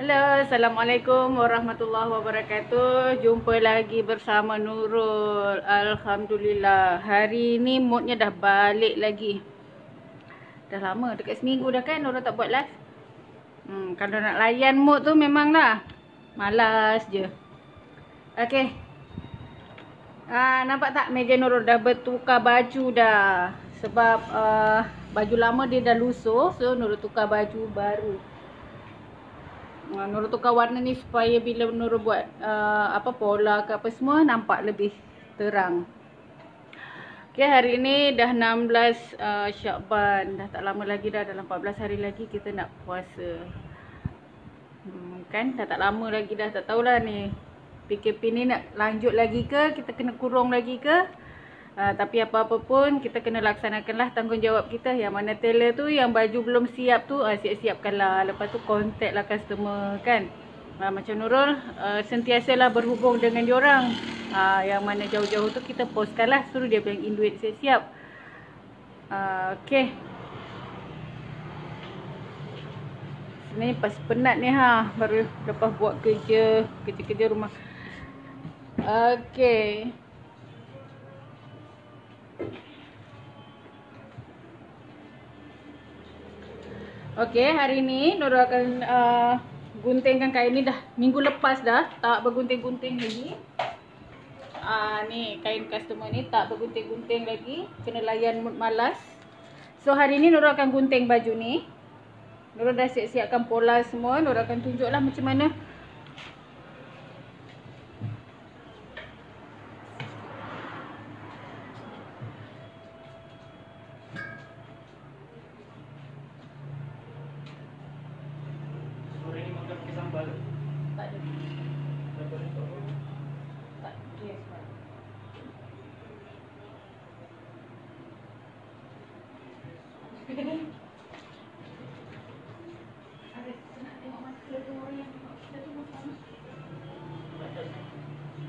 Halo, Assalamualaikum warahmatullahi wabarakatuh. Jumpa lagi bersama Nurul. Alhamdulillah, hari ni moodnya dah balik lagi. Dah lama, dekat seminggu dah kan Nurul tak buat live. Kalau nak layan mood tu memang lah malas je. Okay, nampak tak meja Nurul dah bertukar baju dah. Sebab baju lama dia dah lusuh, so Nurul tukar baju baru. Nurul tukar warna ni supaya bila Nurul buat pola ke apa semua nampak lebih terang. Okay, hari ni dah 16 Syakban. Dah tak lama lagi dah, dalam 14 hari lagi kita nak puasa. Kan dah tak lama lagi dah, tak tahulah ni PKP ni nak lanjut lagi ke, kita kena kurung lagi ke. Tapi apa-apa pun kita kena laksanakanlah tanggungjawab kita. Yang mana tailor tu yang baju belum siap tu siap-siapkanlah. Lepas tu contact lah customer kan. Macam Nurul sentiasalah berhubung dengan diorang. Yang mana jauh-jauh tu kita postkan lah, suruh dia beliin duit siap-siap. Okay, ni pas penat ni baru lepas buat kerja rumah. Okay, okay, hari ni Nurul akan guntingkan kain ni. Dah minggu lepas dah tak bergunting-gunting lagi. Ni kain customer ni tak bergunting-gunting lagi, kena layan mood malas. So hari ni Nurul akan gunting baju ni. Nurul dah siap-siapkan pola semua. Nurul akan tunjuklah macam mana. Sore ni makan pakai sambal. Tak ada. Sambal itu. Tak yes, ada nak tengok mata tu orang yang tengok kita tu macam mana?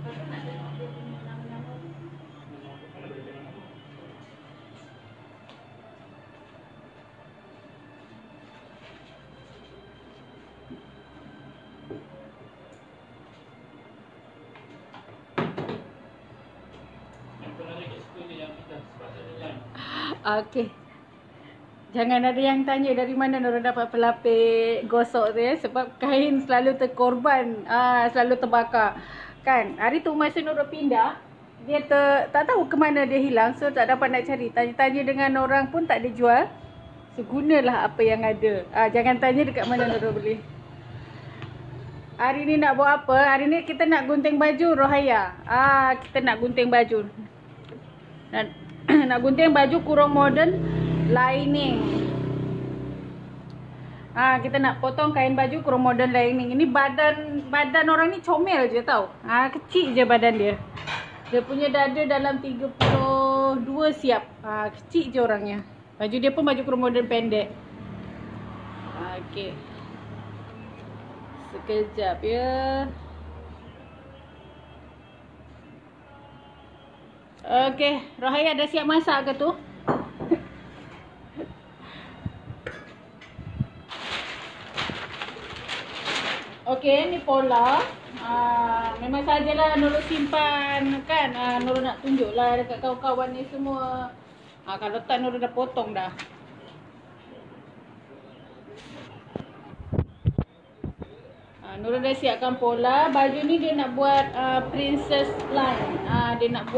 Pasal nak tengok dia punya nama-nama. Okay, jangan ada yang tanya dari mana Nurul dapat pelapis gosok tu ya. Sebab kain selalu terkorban, selalu terbakar. Kan, hari tu masa Nurul pindah, dia tak tahu ke mana dia hilang. So tak dapat nak cari, tanya-tanya dengan orang pun tak ada jual. So gunalah apa yang ada. Jangan tanya dekat mana Nurul beli. Hari ni nak buat apa? Hari ni kita nak gunting baju Rohaya. Kita nak gunting baju. Nak gunting baju kurung modern lining. Kita nak potong kain baju kurung modern lining. Ini badan orang ni comel je tau. Kecil je badan dia. Dia punya dada dalam 32 siap. Kecil je orangnya. Baju dia pun baju kurung modern pendek. Okey. Sekejap ya. Okey, Rohaya dah siap masak ke tu? Okey, ni pola. Memang sajalah Nurul simpan kan. Nurul nak tunjuklah dekat kawan-kawan ni semua. Kalau tak Nurul dah potong dah. Nurul dah siapkan pola. Baju ni dia nak buat princess line. Dia nak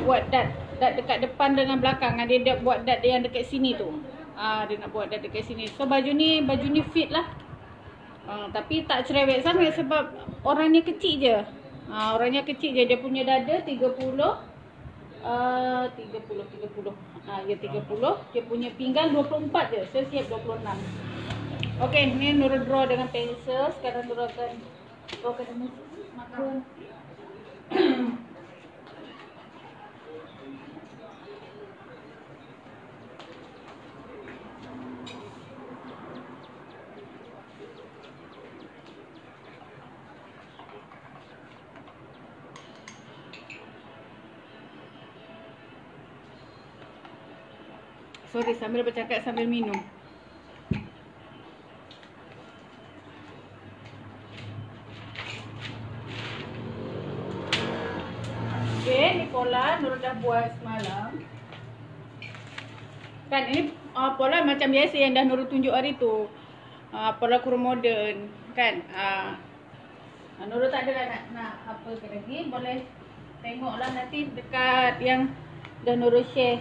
buat dot dekat depan dengan belakang. Dia dah buat dot yang dekat sini tu. Dia nak buat dot dekat sini. So baju ni fit lah. Tapi tak cerewet sangat sebab orangnya kecil je. Orangnya kecil je. Dia punya dada 30. 30. Ya 30. Dia punya pinggang 24 je. So siap 26. Okey, ni Nurul draw dengan pensel. Sekarang Nurul akan makan. Sorry, sambil bercakap sambil minum. pola Nurul dah buat semalam. Kan ini pola macam biasa yang dah Nurul tunjuk hari tu. Pola kurung moden kan. Nurul tak adalah nak apa ke lagi. Boleh tengoklah nanti dekat yang dah Nurul share.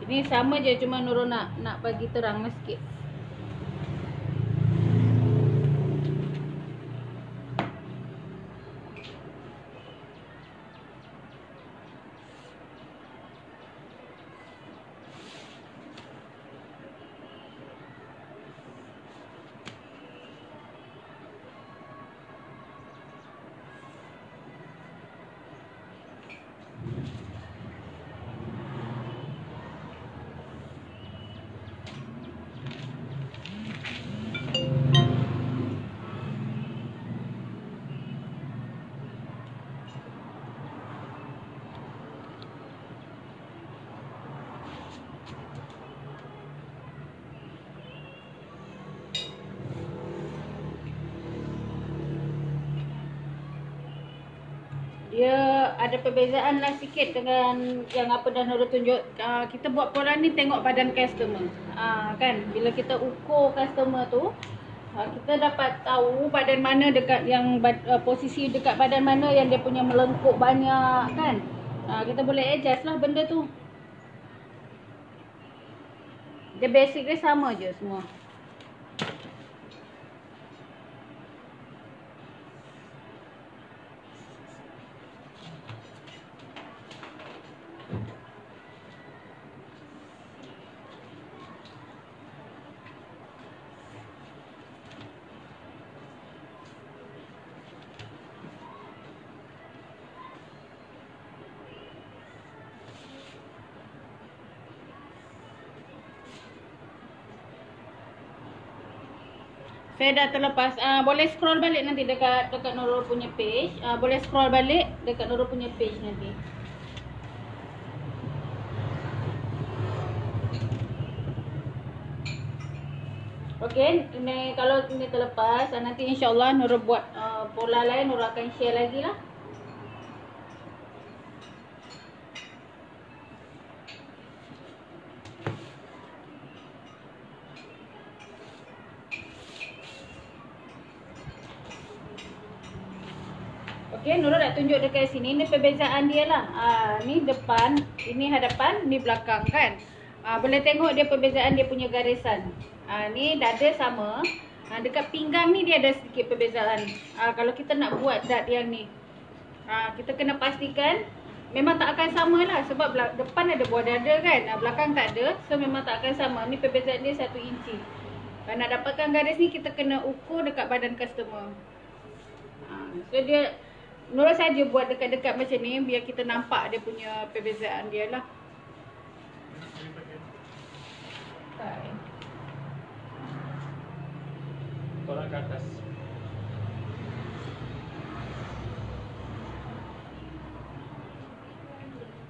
Ini sama je, cuma Nurul nak bagi terang sikit. Dia ada perbezaan lah sikit dengan yang apa dah Nurul tunjuk. Kita buat pola ni tengok badan customer. Kan bila kita ukur customer tu, kita dapat tahu badan mana dekat yang posisi dekat badan mana yang dia punya melengkuk banyak kan. Kita boleh adjust lah benda tu. Dia basic dia sama je semua. Saya dah terlepas. Boleh scroll balik nanti dekat Nurul punya page. Boleh scroll balik dekat Nurul punya page nanti. Okey, ini kalau ini terlepas, nanti insya-Allah Nurul buat pola lain, Nurul akan share lagi lah. Okey, Nurul nak tunjuk dekat sini. Ni perbezaan dia lah. Ni depan, ini hadapan, ni belakang kan. Boleh tengok dia perbezaan dia punya garisan. Ni dada sama. Dekat pinggang ni dia ada sedikit perbezaan. Kalau kita nak buat dat yang ni, kita kena pastikan memang tak akan sama lah. Sebab depan ada buah dada kan, belakang tak ada. So memang tak akan sama. Ni perbezaan dia 1 inci. Kalau nak dapatkan garis ni, kita kena ukur dekat badan customer. So dia Nurul saja buat dekat-dekat macam ni biar kita nampak dia punya perbezaan dia lah. Tolak ke atas.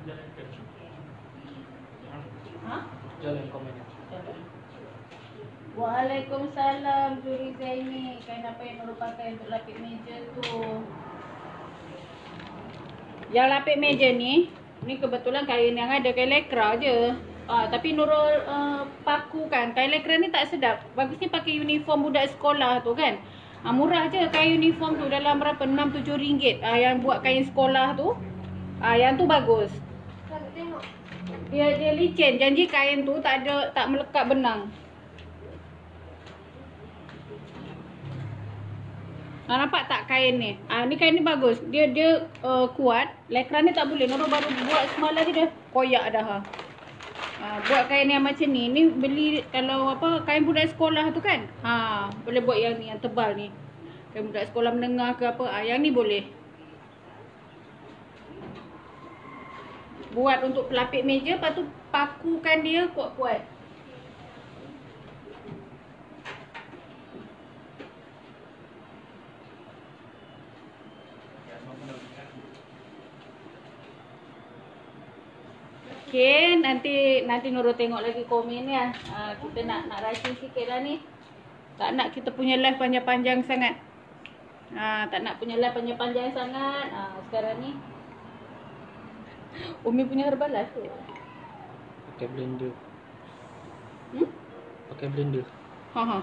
Jalan ke. Jalan komen. Waalaikumsalam Juri Zaini. Kain apa yang Nurul pakai untuk lapik meja tu? Yang lapik meja ni kebetulan kain yang ada kain lekra je. Tapi Nurul pakukan. Kain lekra ni tak sedap. Bagusnya pakai uniform budak sekolah tu kan. Murah je kain uniform tu, dalam berapa? 6-7 ringgit. Yang buat kain sekolah tu. Yang tu bagus. Tengok. Dia licin. Janji kain tu tak melekat benang. Nampak tak kain ni? Ni kain ni bagus. Dia kuat. Lekra ni tak boleh. Nurul baru buat semalam je dah koyak dah. Buat kain yang macam ni. Ni beli kalau apa kain budak sekolah tu kan. Boleh buat yang ni, yang tebal ni. Kain budak sekolah menengah ke apa. Yang ni boleh. Buat untuk pelapik meja, lepas tu pakukan dia kuat-kuat. Okey, nanti Nurul tengok lagi komen ni lah. Kita nak rushing sikit lah ni. Tak nak kita punya live panjang-panjang sangat. Tak nak punya live panjang-panjang sangat. Sekarang ni Umi punya Herbalife tu. Pakai blender. Hmm? Pakai blender. Ha.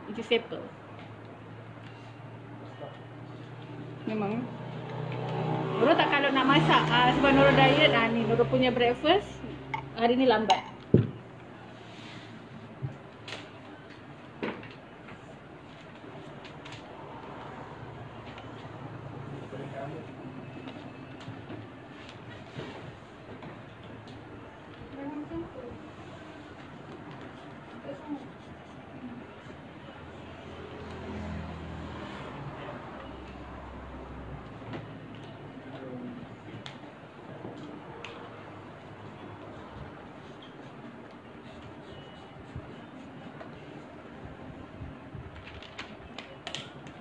Itu staple. Memang. Nurul tak kalau nak masak. Sebab Nurul diet. Ni Nurul punya breakfast. Hari ni lambat.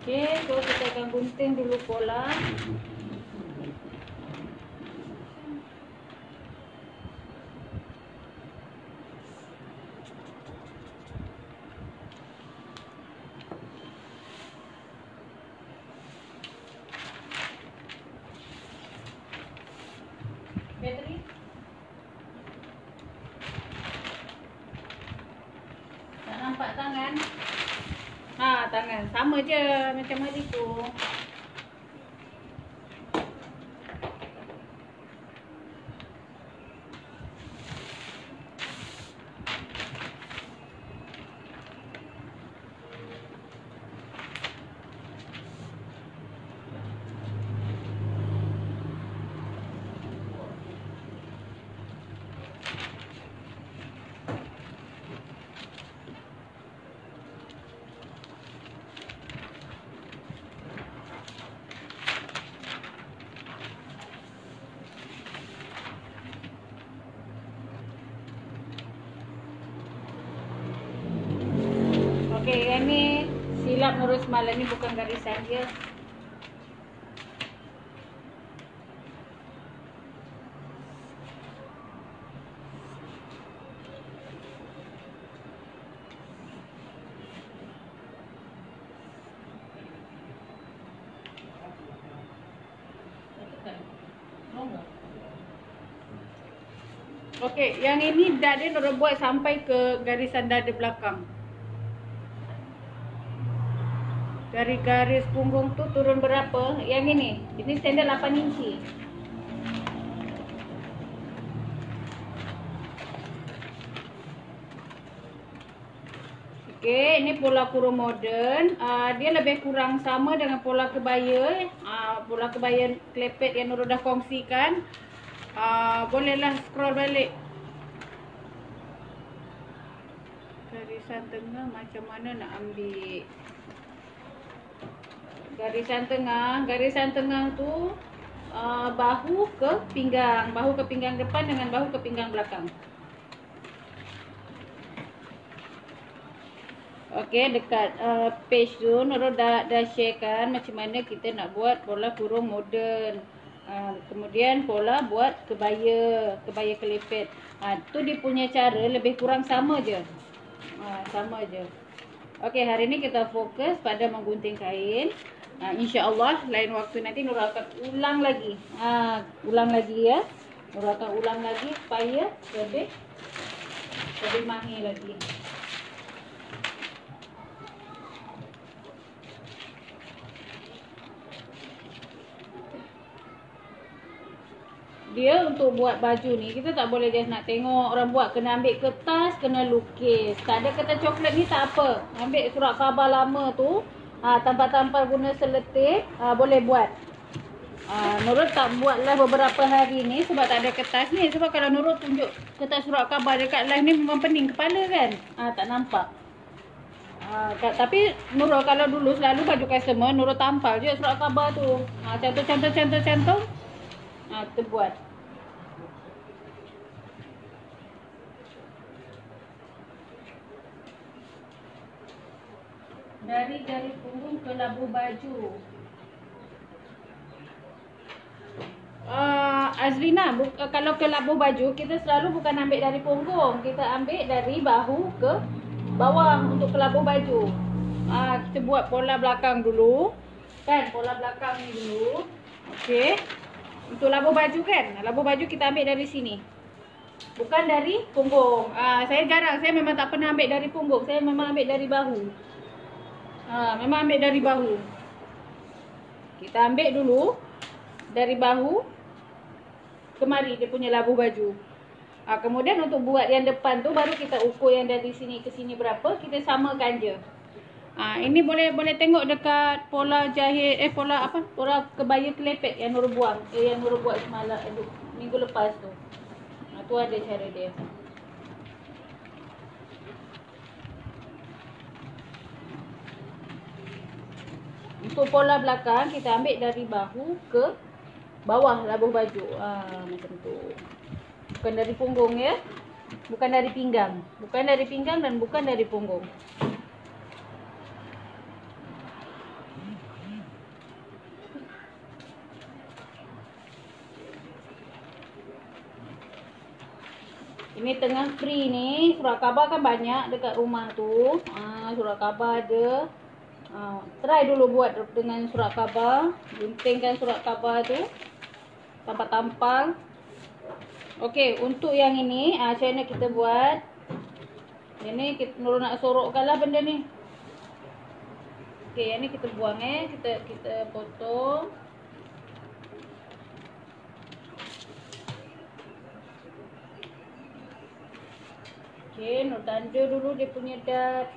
Okey, so kita akan gunting dulu pola. Bateri. Tak nampak tangan? Tangan. Sama je macam hari tu. Okey, yang ni silap Nurul semalam ni bukan garisan dia. Okey, yang ini dada Nurul buat sampai ke garisan dada belakang. Dari garis punggung tu turun berapa? Yang ini standard 8 inci. Okey, ini pola kurung moden. Dia lebih kurang sama dengan pola kebaya. Pola kebaya klepet yang Nurul dah kongsikan. Bolehlah scroll balik. Garisan tengah macam mana nak ambil? Garisan tengah tu bahu ke pinggang depan dengan bahu ke pinggang belakang. Okey, dekat page tu Nurul dah sharekan macam mana kita nak buat pola kurung moden. Kemudian pola buat kebaya kelepet. Tu dia punya cara lebih kurang sama je. Sama je. Okey, hari ni kita fokus pada menggunting kain. InsyaAllah lain waktu nanti Nurul akan ulang lagi. Ulang lagi ya. Nurul akan ulang lagi supaya lebih mahir lagi. Dia untuk buat baju ni kita tak boleh just nak tengok orang buat, kena ambil kertas, kena lukis. Tak ada kertas coklat ni tak apa. Ambil surat khabar lama tu, tampal-tampal guna seletip, boleh buat. Nurul tak buatlah beberapa hari ni sebab tak ada kertas ni. Sebab kalau Nurul tunjuk kertas surat khabar dekat live ni memang pening kepala kan. Tak nampak. Tapi Nurul kalau dulu selalu baju customer, Nurul tampal je surat khabar tu. Cantum. Kita buat. Dari punggung ke labuh baju. Azrina, kalau ke labuh baju kita selalu bukan ambil dari punggung, kita ambil dari bahu ke bawah untuk ke labuh baju. Kita buat pola belakang dulu. Kan, pola belakang ni dulu. Okey. Untuk labuh baju kan, labuh baju kita ambil dari sini, bukan dari punggung. Saya jarang, saya memang tak pernah ambil dari punggung. Saya memang ambil dari bahu. Memang ambil dari bahu. Kita ambil dulu dari bahu kemari dia punya labuh baju. Kemudian untuk buat yang depan tu baru kita ukur yang dari sini ke sini berapa, kita samakan je. Ini boleh tengok dekat pola jahit pola kebaya kelepek yang Nur buang, yang Nur buat semalam minggu lepas tu. Tu ada cara dia. Untuk pola belakang kita ambil dari bahu ke bawah labuh baju. Macam tu. Bukan dari punggung ya. Bukan dari pinggang. Bukan dari pinggang dan bukan dari punggung. Ini tengah free ni, surat khabar kan banyak dekat rumah tu. Surat khabar ada. Try dulu buat dengan surat khabar. Guntingkan surat khabar tu. Tampal-tampal. Okey, untuk yang ini, macam mana kita buat? Ini kita nak sorokkan lah benda ni. Okey, yang ni kita buang kita potong. Okey, nak tanda dulu dia punya dat.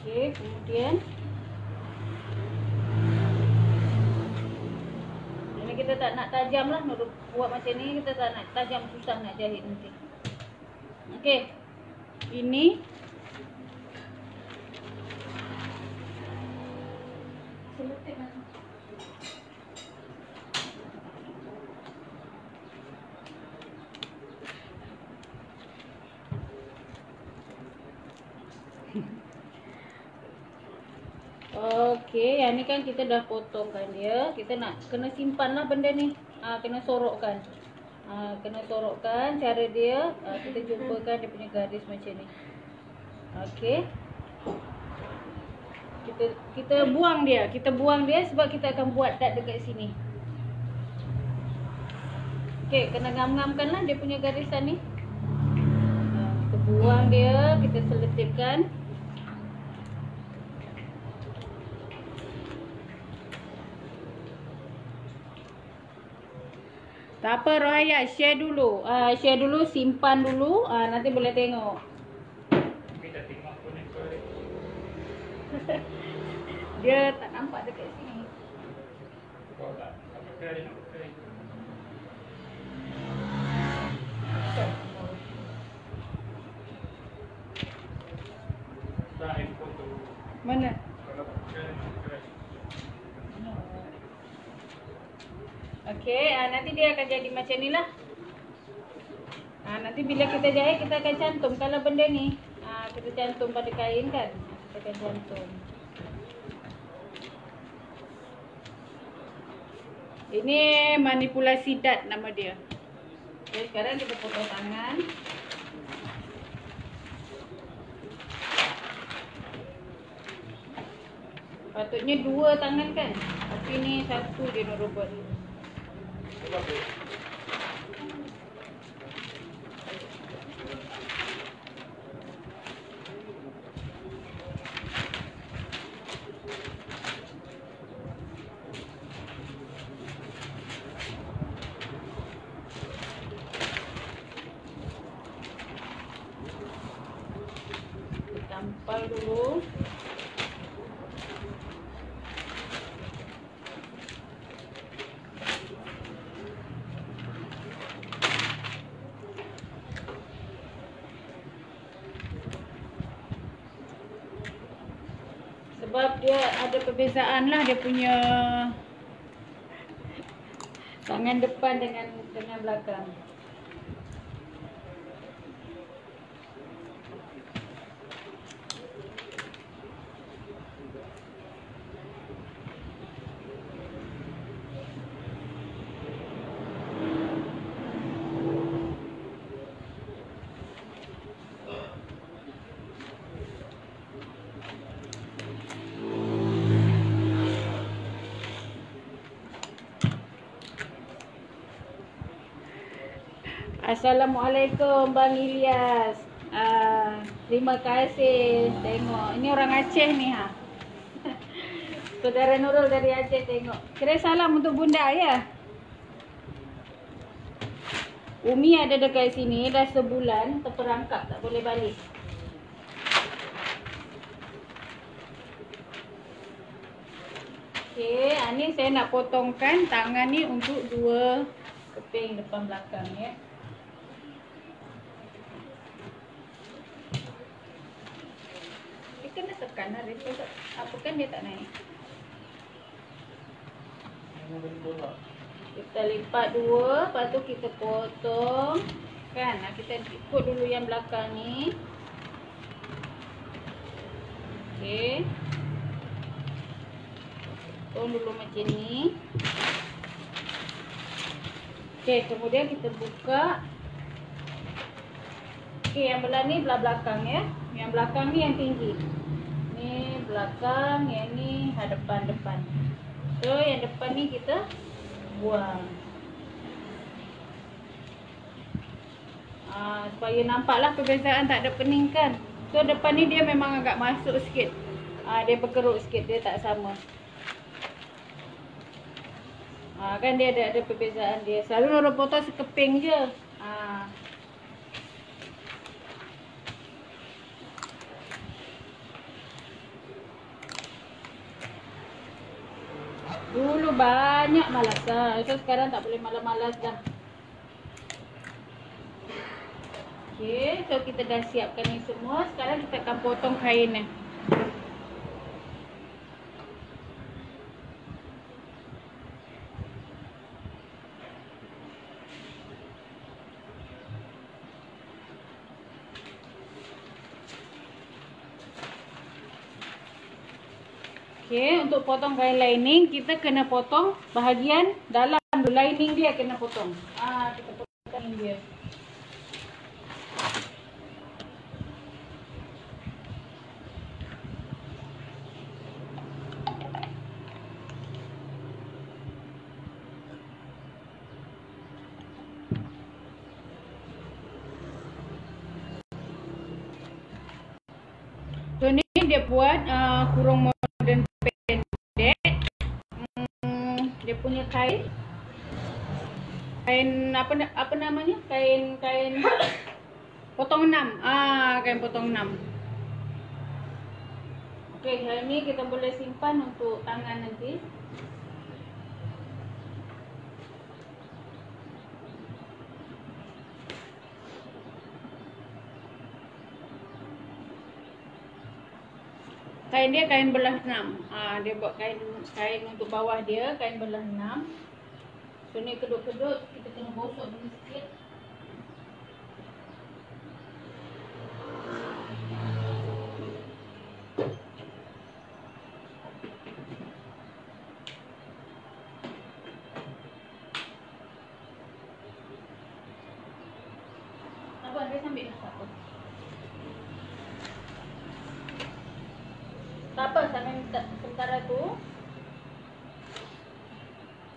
Okey, kemudian kita tak nak tajam lah, nak buat macam ni kita tak nak tajam, susah nak jahit nanti. Okey, ini selutip mana? Okey, yang ni kan kita dah potongkan dia. Kita nak kena simpan lah benda ni. Kena sorokkan. Kena sorokkan. Cara dia, kita jumpakan dia punya garis macam ni. Okey. Kita buang dia. Kita buang dia sebab kita akan buat dat dekat sini. Okey, kena ngam-ngamkan lah dia punya garisan ni. Kita buang dia, kita selitipkan. Tak apa Rohaya, share dulu. Share dulu, simpan dulu. Nanti boleh tengok. Dia tak nampak dekat sini. Mana? Okey, nanti dia akan jadi macam ni lah. Nanti bila kita jahit, kita akan cantum. Kalau benda ni, kita cantum pada kain kan. Kita akan cantum. Ini manipulasi dat nama dia. Okey, sekarang kita potong tangan. Patutnya 2 tangan kan. Tapi ni 1 dia nak buat. Tampal dulu. Sebab dia ada perbezaan lah dia punya tangan depan dengan belakang. Assalamualaikum Bang Ilyas. Terima kasih. Tengok, ini orang Aceh ni ha. Saudara Nurul dari Aceh tengok. Kira salam untuk bunda ya. Umi ada dekat sini dah sebulan terperangkap tak boleh balik. Okey, ni saya nak potongkan tangan ni untuk 2 keping depan belakang ya. Dia kena tekan lah, dia apa kan dia tak naik. Kita lipat 2, lepas tu kita potong kan. Kita ikut dulu yang belakang ni. Okey. Potong dulu macam ni. Okey, kemudian kita buka. Okey, yang belah ni belah belakang ya. Yang belakang ni yang tinggi. Ni belakang, yang ni hadapan-depan. So, yang depan ni kita buang. Supaya nampaklah perbezaan, tak ada pening kan. So, depan ni dia memang agak masuk sikit. Dia berkerut sikit, dia tak sama. Kan dia ada perbezaan dia. Selalu orang potong sekeping je. Dulu banyak malasan. So sekarang tak boleh malas-malas dah. Okey, so kita dah siapkan ni semua. Sekarang kita akan potong kain ni. Okey, untuk potong kain lining, kita kena potong bahagian dalam lining dia kena potong. Kita potong dia. So ni dia buat kurung modern pendek. Dia punya kain apa namanya? Kain potong 6. Kain potong 6. Okey, hari ni kita boleh simpan untuk tangan nanti. Kain dia kain belah 6. Dia buat kain untuk bawah dia, kain belah 6. So ni kedut-kedut kita kena gosok dulu sikit. Apa dia sambil apa? Tak apa, sampai sementara tu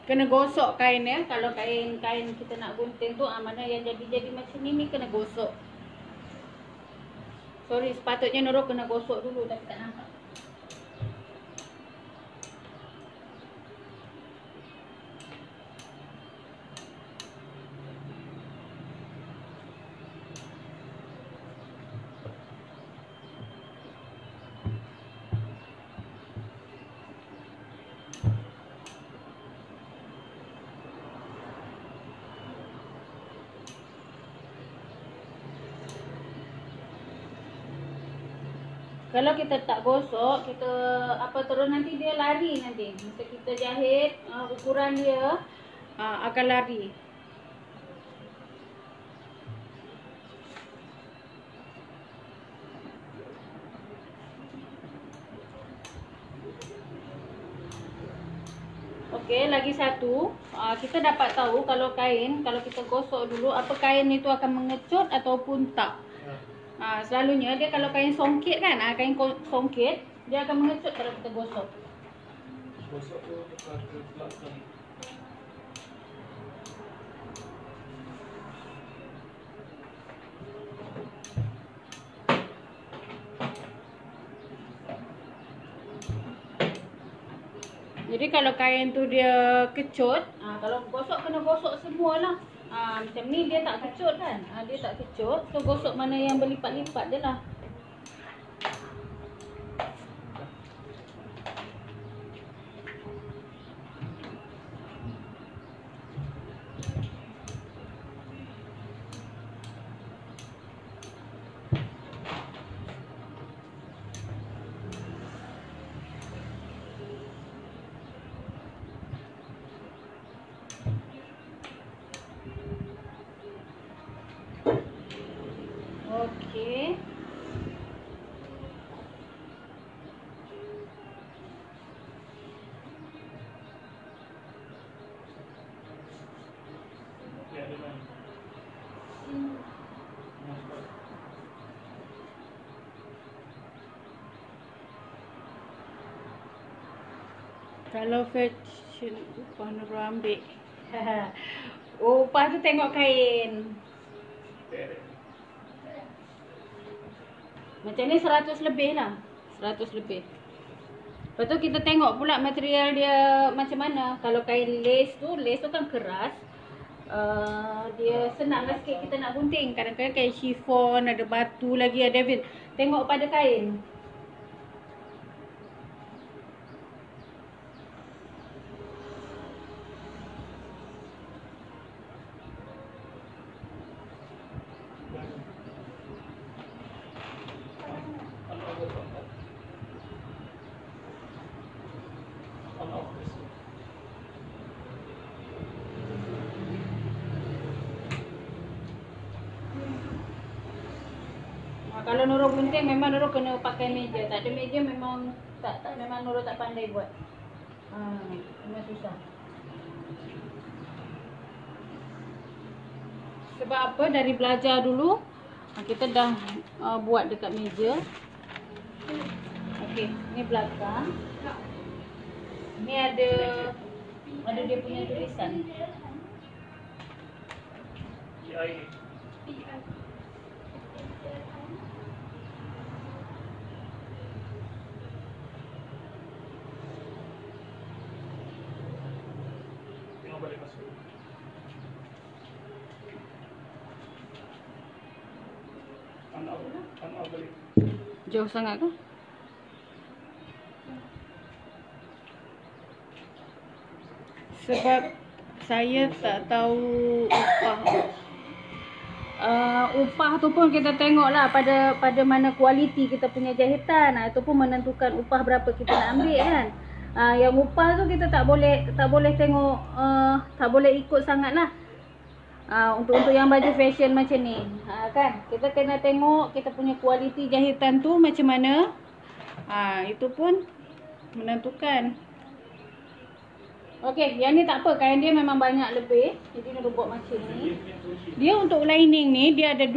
kena gosok kain ya. Kalau kain kita nak gunting tu mana yang jadi macam ni kena gosok. Sorry, sepatutnya Nurul kena gosok dulu tapi tak nampak. Kalau kita tak gosok, kita terus nanti dia lari nanti. Masa kita jahit, ukuran dia akan lari. Okey, lagi satu. Kita dapat tahu kalau kita gosok dulu, apa kain itu akan mengecut ataupun tak. Selalunya dia kalau kain songket kan, kain songket dia akan mengecut kalau kita gosok. Gosok tu dekat belakang. Jadi kalau kain tu dia kecut, kalau gosok kena gosok semualah. Macam ni dia tak kecut kan? Dia tak kecut. So gosok mana yang berlipat-lipat je lah. Okey. Kalau fashion upah Nurul ambil. Upah tu tengok kain. Macam ni 100 lebih lah. 100 lebih. Lepas tu kita tengok pula material dia macam mana. Kalau kain lace tu kan keras. Dia senang lah sikit kita nak gunting. Kadang-kadang kain chiffon, ada batu lagi, ada vis. Tengok pada kain. Kalau Nurul gunting memang Nurul kena pakai meja. Tak ada meja memang memang Nurul tak pandai buat. Memang susah. Sebab apa? Dari belajar dulu kita dah buat dekat meja. Okey, ni belakang. Ni ada dia punya tulisan. Jauh sangat ke? Sebab saya tak tahu upah. Upah tu pun kita tengok lah pada mana kualiti kita punya jahitan. Itu pun menentukan upah berapa kita nak ambil kan. Yang upah tu kita tak boleh tengok, tak boleh ikut sangat lah. Untuk yang baju fashion macam ni, kan kita kena tengok kita punya kualiti jahitan tu macam mana. Itu pun menentukan. Okey, yang ni tak apa, kain dia memang banyak lebih. Jadi nak buat macam ni. Dia untuk lining ni dia ada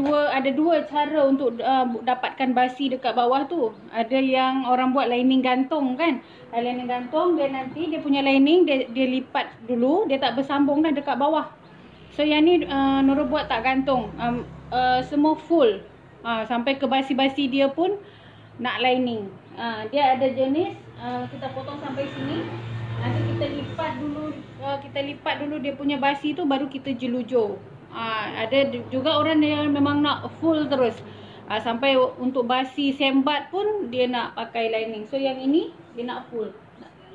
dua cara untuk dapatkan basi dekat bawah tu. Ada yang orang buat lining gantung kan. Lining gantung dia nanti dia punya lining dia lipat dulu, dia tak bersambung dah dekat bawah. So yang ni Nurul buat tak gantung, semua full, sampai ke basi-basi dia pun nak lining. Dia ada jenis kita potong sampai sini, nanti kita lipat dulu dia punya basi tu, baru kita jelujur. Ada juga orang yang memang nak full terus, sampai untuk basi sembat pun dia nak pakai lining. So yang ini dia nak full,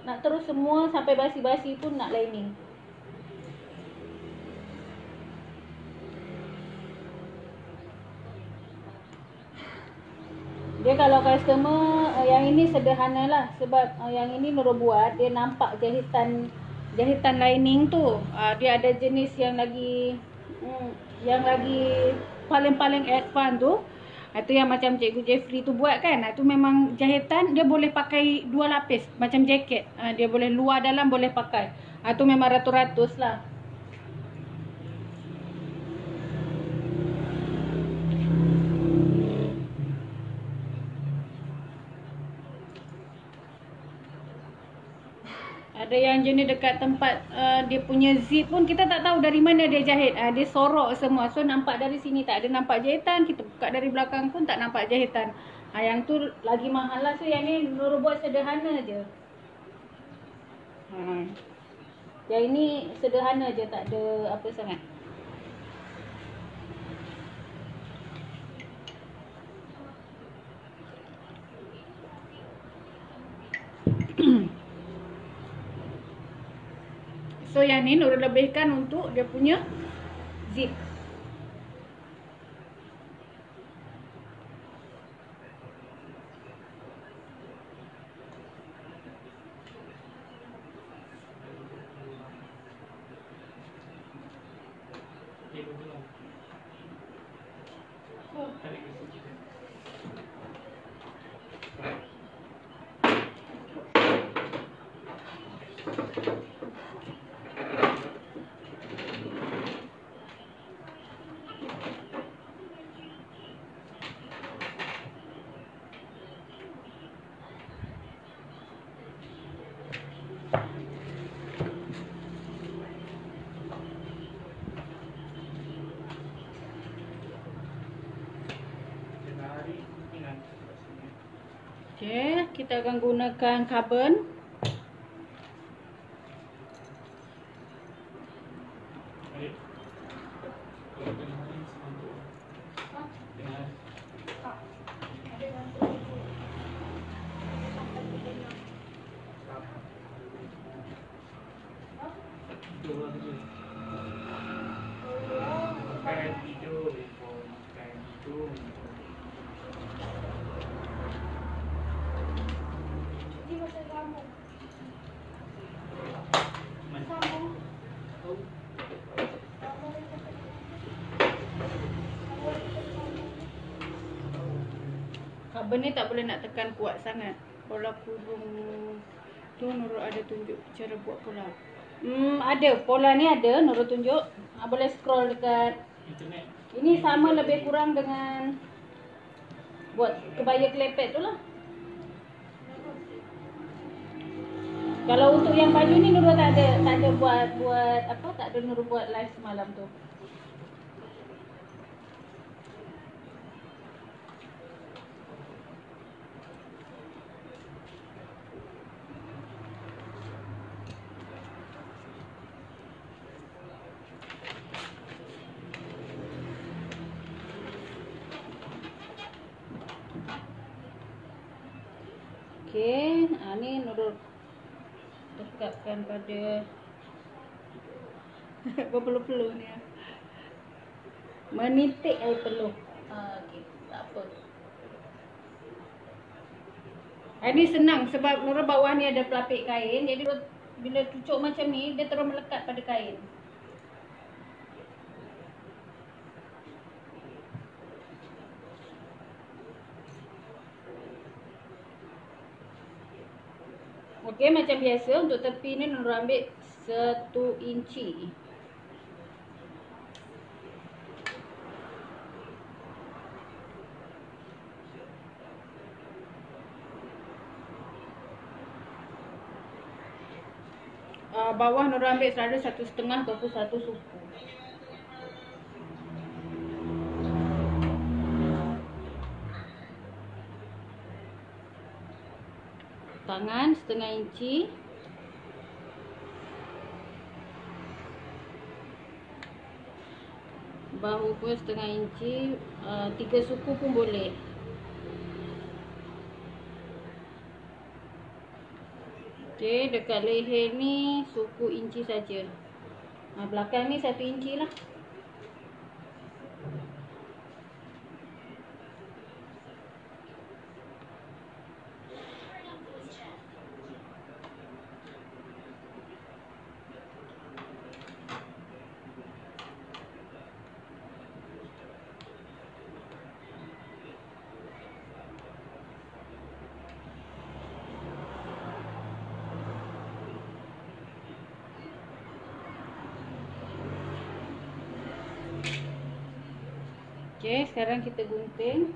nak terus semua sampai basi-basi pun nak lining. Dia kalau customer yang ini sederhana lah. Sebab yang ini Nurul buat, dia nampak jahitan lining tu. Dia ada jenis yang lagi paling advance tu. Itu yang macam Cikgu Jeffrey tu buat kan. Itu memang jahitan dia boleh pakai 2 lapis macam jaket. Dia boleh luar dalam boleh pakai. Itu memang ratus-ratus lah. Ada yang jenis dekat tempat dia punya zip pun kita tak tahu dari mana dia jahit. Dia sorok semua. So nampak dari sini tak ada nampak jahitan. Kita buka dari belakang pun tak nampak jahitan. Yang tu lagi mahal lah. So yang ni Nurul buat sederhana je. Yang ini sederhana je, tak ada apa sangat. So yang ni Nurul lebihkan untuk dia punya zip. Okay, kita akan gunakan carbon. Carbon ni tak boleh nak tekan kuat sangat. Pola kurung tu Nurul ada tunjuk cara buat pola. Ada pola ni, ada Nurul tunjuk. Boleh scroll dekat internet. Ini sama lebih kurang dengan buat kebaya kelepek tu lah. Kalau untuk yang baju ni Nurul tak ada buat apa, tak ada Nurul buat live semalam tu. Okey, ni Nurul dekatkan pada berpeluh-peluh ni. Menitik air peluh. Okey, tak apa. Ini senang sebab Nurul bawah ni ada pelapik kain. Jadi bila cucuk macam ni, dia terus melekat pada kain. Okey, macam biasa untuk tepi ni Nurul ambil 1 inci. Bawah Nurul ambil selalu 1,5 ataupun 1 suku. Tangan 1/2 inci. Bahu pun 1/2 inci. 3 suku pun boleh. Okey, dekat leher ni suku inci saja. Belakang ni 1 inci lah. Okey, sekarang kita gunting.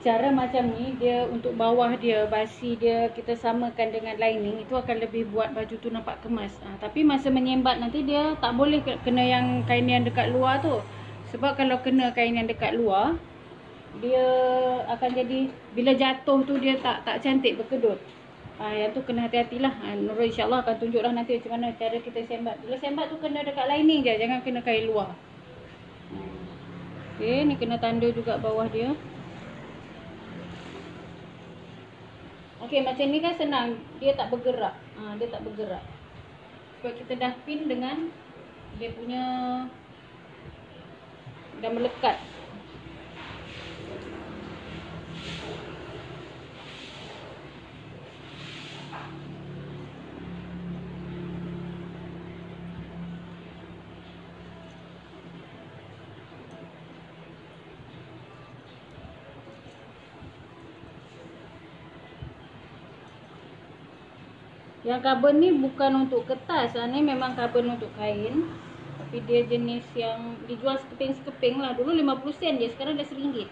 cara macam ni dia untuk bawah dia, basi dia kita samakan dengan lining, itu akan lebih buat baju tu nampak kemas. Tapi masa menyembat nanti dia tak boleh kena yang kain yang dekat luar tu. Sebab kalau kena kain yang dekat luar, dia akan jadi bila jatuh tu dia tak cantik berkedut. Yang tu kena hati-hatilah. Nurul insyaAllah akan tunjuklah nanti macam mana cara kita sembat. Bila sembat tu kena dekat lining je, jangan kena kain luar. Okay, ni kena tanda juga bawah dia. Okey, macam ni kan senang. Dia tak bergerak. Dia tak bergerak. Sebab kita dah pin dengan dia punya dah melekat. Yang carbon ni bukan untuk kertas, ni memang carbon untuk kain. Tapi dia jenis yang dijual sekeping-sekeping lah. Dulu 50 sen je, sekarang dah RM1.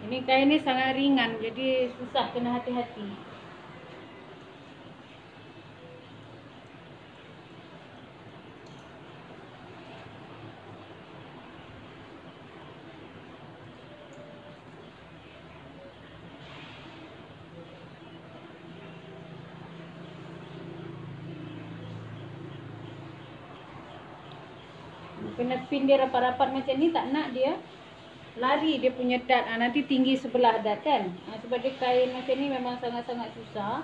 Ini kain ni sangat ringan, jadi susah, kena hati-hati. Kena pin dia rapat-rapat macam ni, tak nak dia lari dia punya dart. Nanti tinggi sebelah dart kan. Sebab dia kain macam ni memang sangat-sangat susah.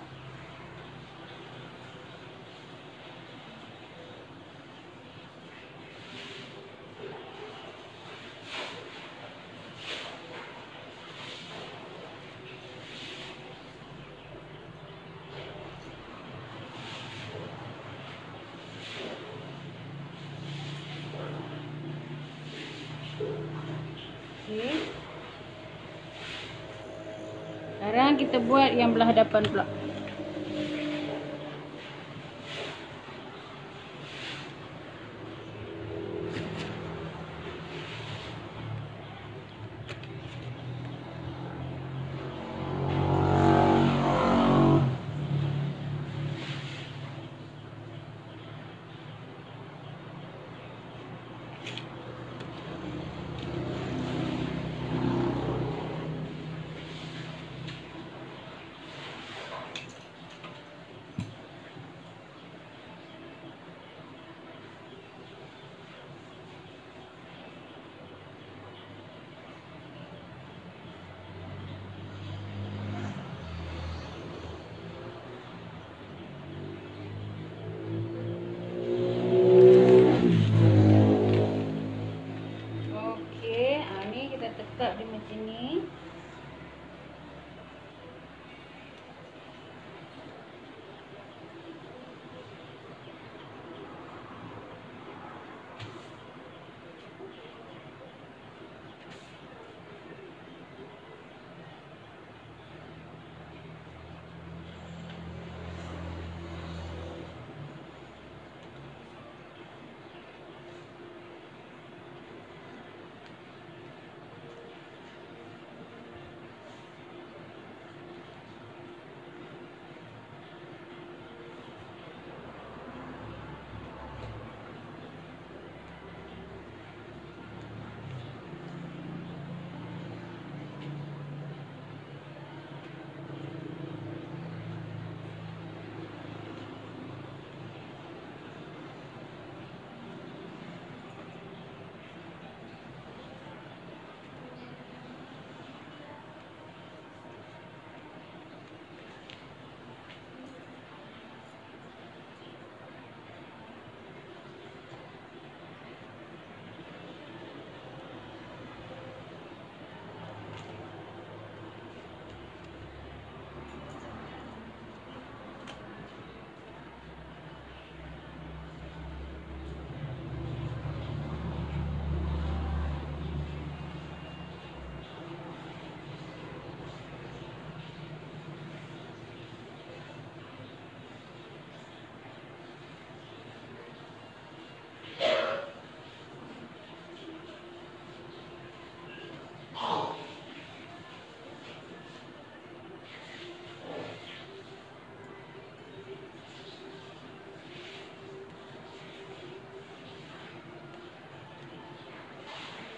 Okay. Sekarang kita buat yang belah hadapan pula.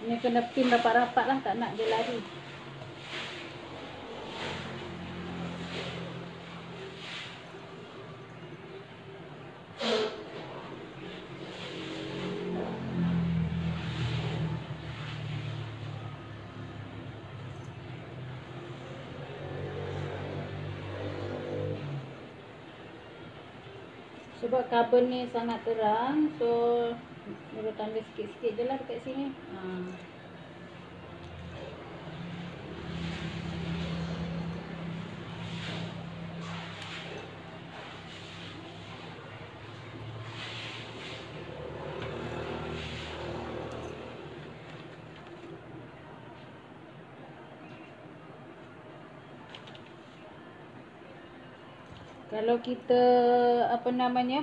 Ini kena pin rapat-rapat lah, tak nak dia lari. Sebab kabel ni sangat terang, so Nurul tambah sikit-sikit je lah dekat sini. Kalau kita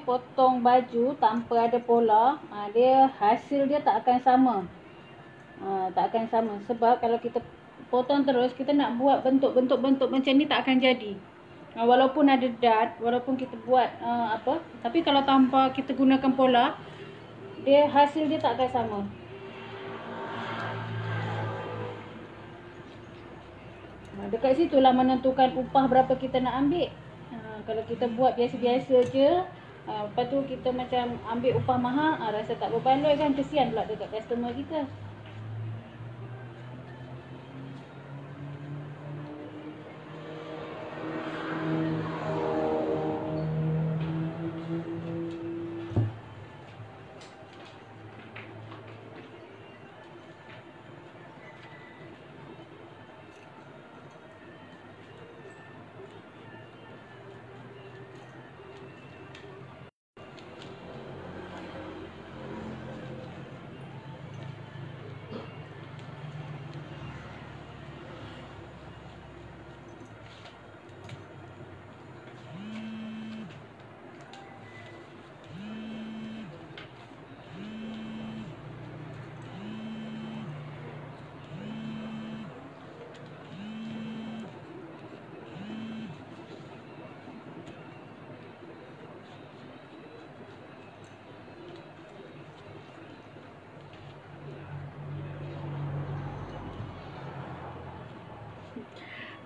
potong baju tanpa ada pola, dia hasil dia tak akan sama. Tak akan sama sebab kalau kita potong terus, kita nak buat bentuk-bentuk macam ni tak akan jadi. Walaupun ada dart, walaupun kita buat tapi kalau tanpa kita gunakan pola, dia hasil dia tak akan sama. Dekat situlah menentukan upah berapa kita nak ambil. Kalau kita buat biasa-biasa je, lepas tu kita macam ambil upah mahal, rasa tak berbaloi kan, kesian pula dekat customer kita.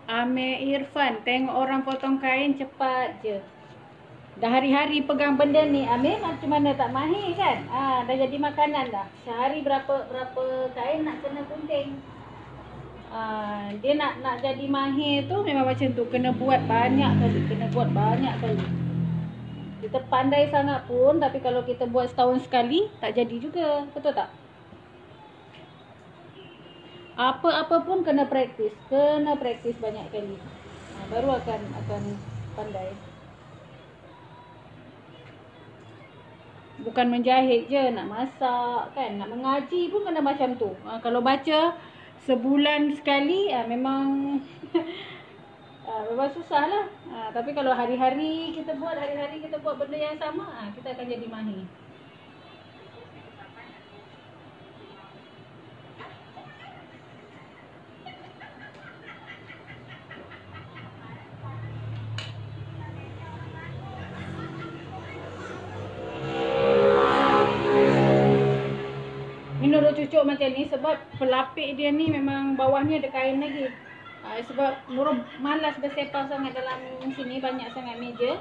Amir Irfan, tengok orang potong kain cepat je. Dah hari-hari pegang benda ni, Amir macam mana tak mahir kan? Dah jadi makanan dah. Sehari berapa kain nak kena gunting. Dia nak jadi mahir tu memang macam tu, kena buat banyak kali. Kita pandai sangat pun, tapi kalau kita buat setahun sekali tak jadi juga, betul tak? Apa-apa pun kena praktis banyak kali. Baru akan pandai. Bukan menjahit je, nak masak kan, nak mengaji pun kena macam tu. Kalau baca sebulan sekali, memang memang susah lah. Tapi kalau hari-hari kita buat benda yang sama, kita akan jadi mahir. Nurul cucuk macam ni sebab pelapik dia ni memang bawah ni ada kain lagi. Sebab Nurul malas bersepah sangat dalam sini, banyak sangat meja.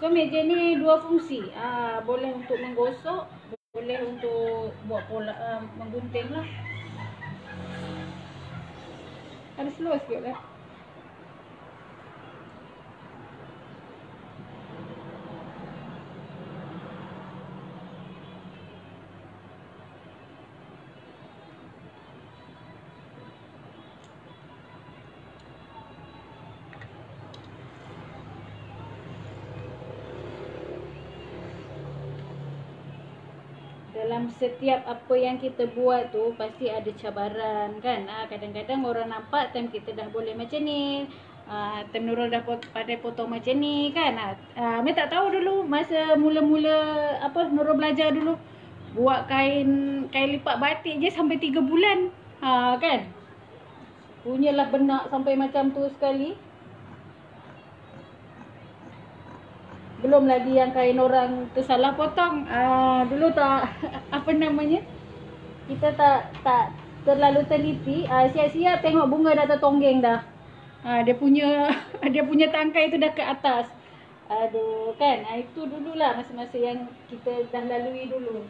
So meja ni dua fungsi. Boleh untuk menggosok, boleh untuk buat pola, menggunting lah. Ada slow sikit lah. Dalam setiap apa yang kita buat tu pasti ada cabaran kan. Kadang-kadang orang nampak time kita dah boleh macam ni, time Nurul dah pandai potong macam ni kan. Mereka tak tahu dulu masa mula-mula Nurul belajar dulu buat kain lipat batik je sampai 3 bulan. Kan, punyalah benak sampai macam tu sekali. Belum lagi yang kain orang tersalah potong. Dulu tak kita tak terlalu teliti. Siap-siap tengok bunga dah tertonggeng dah. Dia punya dia punya tangkai itu dah ke atas. Aduh kan. Itu dululah masa-masa yang kita dah lalui dulu.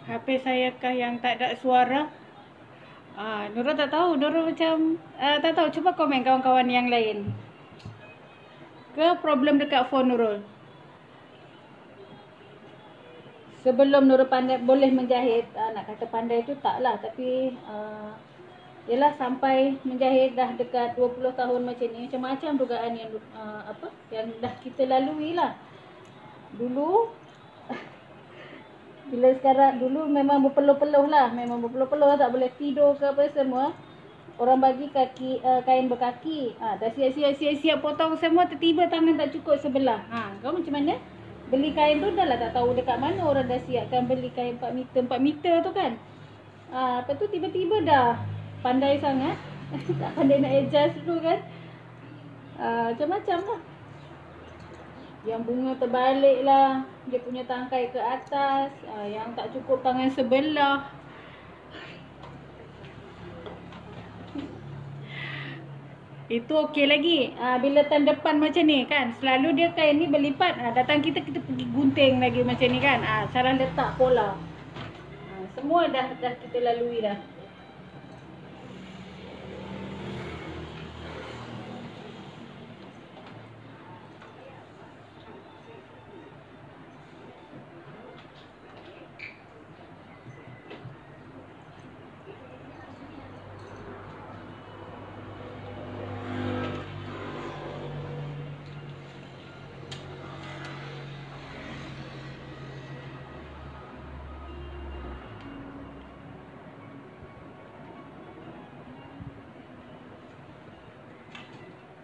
HP saya kah yang tak ada suara? Nurul tak tahu. Nurul macam tak tahu. Cuba komen kawan-kawan yang lain. Ke problem dekat phone Nurul? Sebelum Nurul pandai boleh menjahit, nak kata pandai tu taklah, tapi yalah sampai menjahit dah dekat 20 tahun macam ni, macam-macam dugaan yang yang dah kita lalui lah. Dulu bila sekarang, dulu memang berpeluh-peluh lah, tak boleh tidur ke apa semua. Orang bagi kain berkaki, dah siap-siap potong semua, tiba-tiba tangan tak cukup sebelah. Kau macam mana? Beli kain tu dah lah tak tahu dekat mana orang dah siapkan beli kain 4 meter tu kan. Lepas tu tiba-tiba dah pandai sangat. Tak pandai nak adjust dulu kan. Macam-macam lah. Yang bunga terbalik lah, dia punya tangkai ke atas, yang tak cukup tangan sebelah. Itu okey lagi. Bila tan depan macam ni kan, selalu dia kain ni berlipat. Datang kita pergi gunting lagi macam ni kan. Salah letak pola. Semua dah kita lalui dah.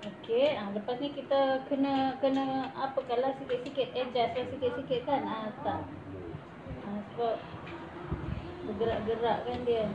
Okey, lepas ni kita kena apa kalau sikit-sikit adjust lah sikit-sikit kan. Tak. Sebab bergerak-gerak kan dia.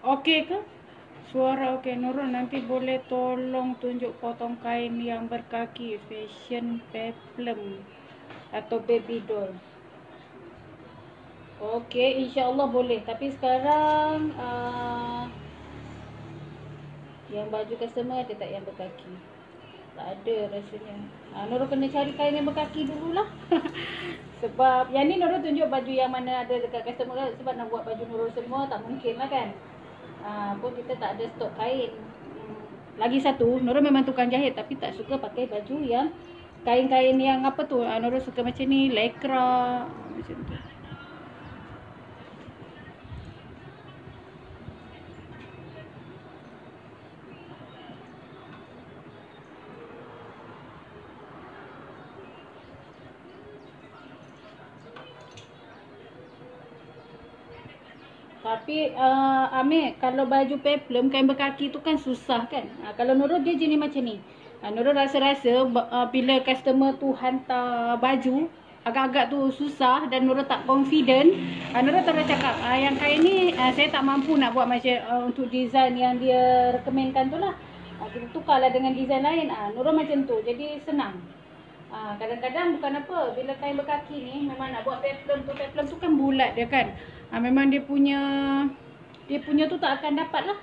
Okey ke? Suara okey. Nurul nanti boleh tolong tunjuk potong kain yang berkaki fashion peplum atau baby doll. Okey, insya-Allah boleh. Tapi sekarang yang baju customer ada tak yang berkaki? Tak ada rasanya. Nurul kena cari kain yang berkaki dululah. Sebab yang ni Nurul tunjuk baju yang mana ada dekat customer, sebab nak buat baju Nurul semua tak mungkin lah kan. Pun kita tak ada stok kain. Lagi satu, Nurul memang tukang jahit tapi tak suka pakai baju yang kain-kain yang apa tu. Nurul suka macam ni, lycra macam tu. Tapi Amir, kalau baju peplum kain berkaki tu kan susah kan. Kalau Nurul dia jenis macam ni. Nurul rasa-rasa bila customer tu hantar baju agak-agak tu susah dan Nurul tak confident, Nurul terus cakap, yang kain ni saya tak mampu nak buat macam untuk design yang dia recommendkan tu lah. Kita tukarlah dengan design lain. Nurul macam tu. Jadi senang. Kadang-kadang bukan apa, bila kain berkaki ni memang nak buat peplum tu kan bulat dia kan. Memang dia punya tu tak akan dapat lah.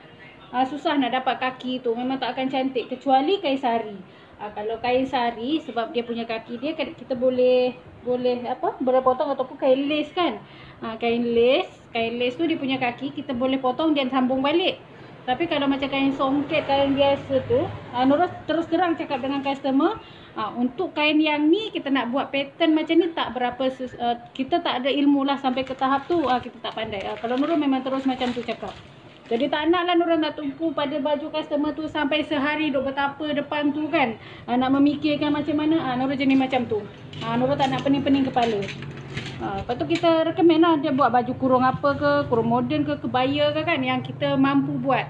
Susah nak dapat kaki tu, memang tak akan cantik kecuali kain sari. Kalau kain sari sebab dia punya kaki dia kita boleh potong ataupun kain lace kan. Kain lace tu dia punya kaki kita boleh potong dan sambung balik. Tapi kalau macam kain songket, kain biasa tu, Nurul terus terang cakap dengan customer, untuk kain yang ni kita nak buat pattern macam ni tak berapa kita tak ada ilmu lah sampai ke tahap tu, kita tak pandai. Kalau Nurul memang terus macam tu cakap. Jadi tak nak lah Nurul nak tumpu pada baju customer tu sampai sehari duk betapa depan tu kan. Nak memikirkan macam mana, Nurul jenis macam tu. Nurul tak nak pening-pening kepala. Lepas tu kita recommend lah dia buat baju kurung apa ke, kurung moden ke, kebaya ke kan, yang kita mampu buat.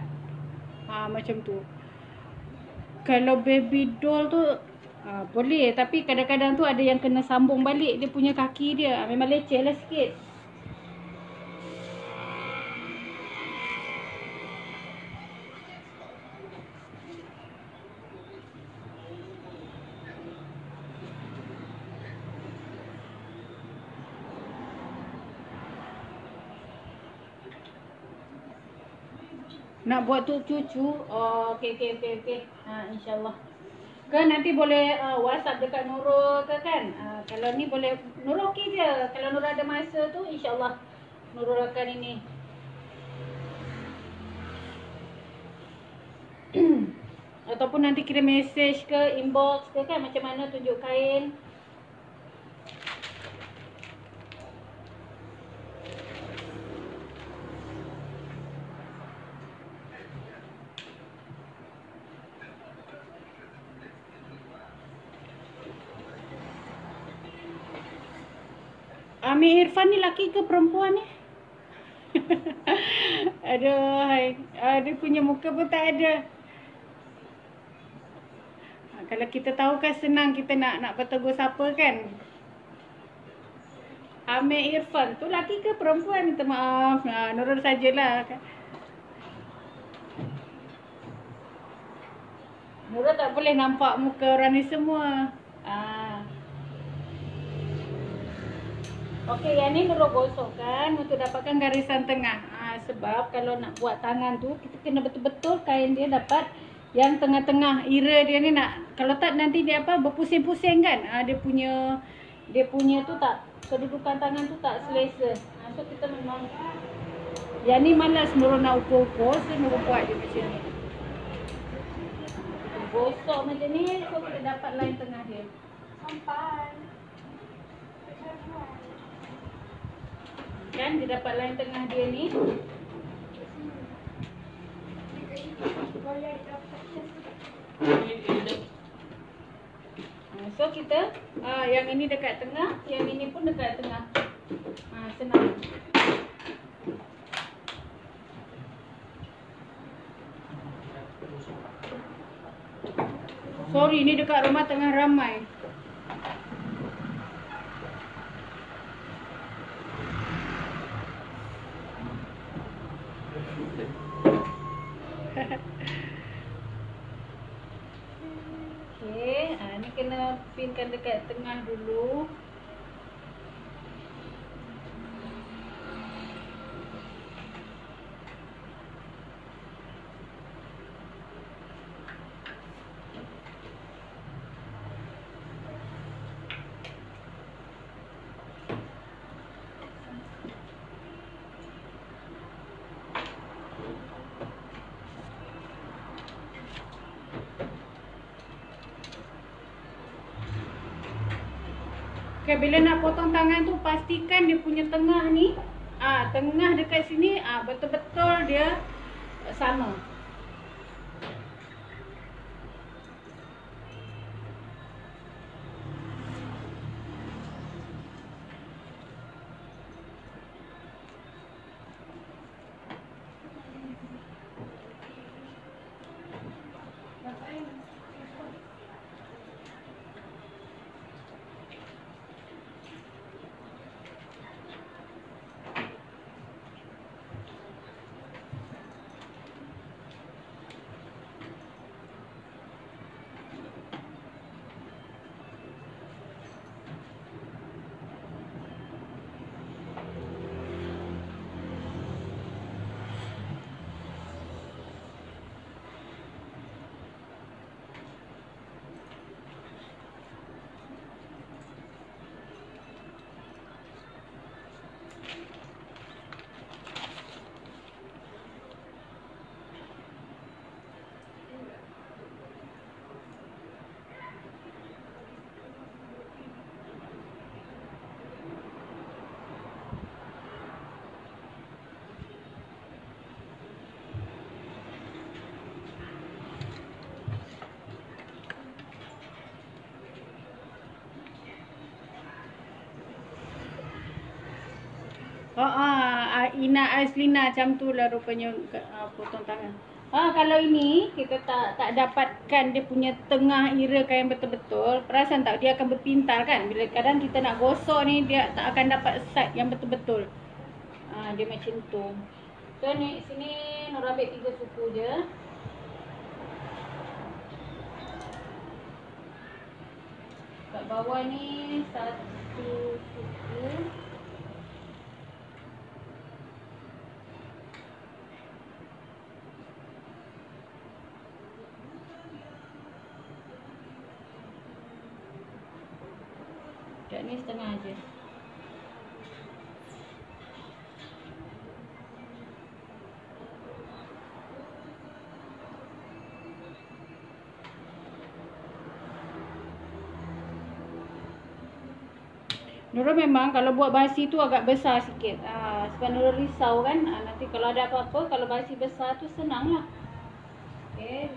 Macam tu. Kalau baby doll tu boleh, tapi kadang-kadang tu ada yang kena sambung balik dia punya kaki dia. Memang leceh lah sikit. Nak buat tu cucu. Okey. InsyaAllah. Kan nanti boleh WhatsApp dekat Nurul ke kan. Kalau ni boleh Nurul okey je. Kalau Nurul ada masa tu insyaAllah Nurul akan ini. Ataupun nanti kirim message ke inbox ke kan, macam mana tunjuk kain. Amir Irfan ni laki ke perempuan ni? Aduh, dia punya muka pun tak ada. Kalau kita tahu kan senang kita nak bertegur siapa kan. Amir Irfan tu laki ke perempuan? Minta maaf. Nurul sajalah. Nurul tak boleh nampak muka orang ni semua. Okey, yang ni Nurul gosokkan untuk dapatkan garisan tengah. Sebab kalau nak buat tangan tu kita kena betul-betul kain dia dapat yang tengah-tengah ira dia ni nak. Kalau tak nanti dia berpusing-pusing kan. Dia punya tu tak, kedudukan tangan tu tak selesa. So kita memang yang ni malas Nurul nak ukur-ukur, so Nurul buat je macam ni. Gosok macam ni so kita dapat line tengah dia. Sampai kan dia dapat line tengah dia ni. So kita yang ini dekat tengah, yang ini pun dekat tengah. Senang. Sorry, ni dekat rumah tengah ramai. Okey, ni kena pinkan dekat tengah dulu. Okay, bila nak potong tangan tu pastikan dia punya tengah ni, tengah dekat sini betul-betul dia sama. Ina Azlina macam tu lah rupanya potong tangan. Kalau ini kita tak dapatkan dia punya tengah irakan yang betul-betul, perasan tak dia akan berpintal kan? Bila kadang kita nak gosok ni dia tak akan dapat side yang betul-betul. Dia macam tu. So ni sini Nora ambil 3 suku je. Kat bawah ni 1 suku. Kat ni setengah je. Nurul memang kalau buat basi tu agak besar sikit. Sebab Nurul risau kan. Nanti kalau ada apa-apa, kalau basi besar tu senang lah. Okay.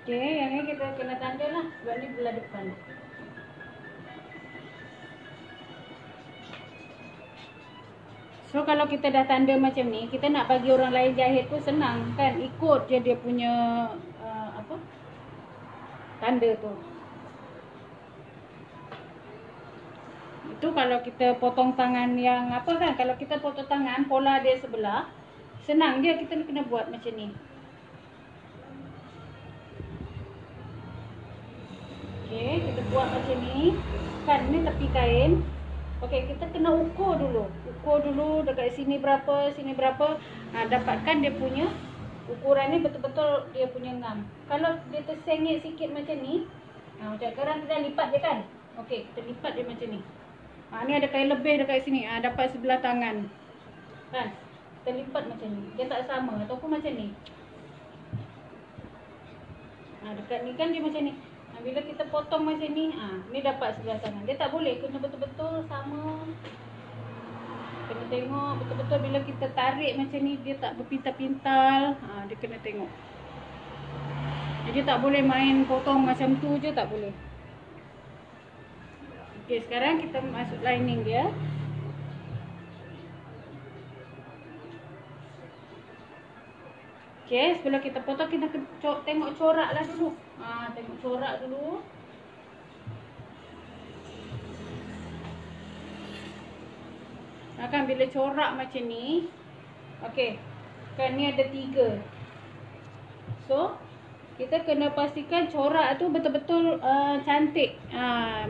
Okay, yang ni kita kena tanda lah sebab ni belah depan. So kalau kita dah tanda macam ni, kita nak bagi orang lain jahit tu senang kan? Ikut je dia punya tanda tu. Itu kalau kita potong tangan yang apa kan? Kalau kita potong tangan pola dia sebelah, senang je kita kena buat macam ni. Okay, kita buat macam ni. Kan ni tepi kain. Okay, kita kena ukur dulu. Ukur dulu dekat sini berapa, sini berapa. Dapatkan dia punya ukuran ni betul-betul dia punya ngam. Kalau dia tersengit sikit macam ni, macam sekarang kita lipat je kan. Okay, kita lipat dia macam ni. Ni ada kain lebih dekat sini. Dapat sebelah tangan. Kan? Kita lipat macam ni. Dia tak sama ataupun macam ni. Dekat ni kan dia macam ni. Bila kita potong macam ni, ni dapat sebelah tangan. Dia tak boleh, kena betul-betul sama. Kena tengok betul-betul bila kita tarik macam ni, dia tak berpintal-pintal. Dia kena tengok. Jadi tak boleh main potong macam tu je, tak boleh. Okey, sekarang kita masuk lining dia. Okey, sebelum kita potong, kita tengok corak lah dulu. Tengok corak dulu. Kan bila corak macam ni, okey, kan ni ada 3. So, kita kena pastikan corak tu betul-betul cantik.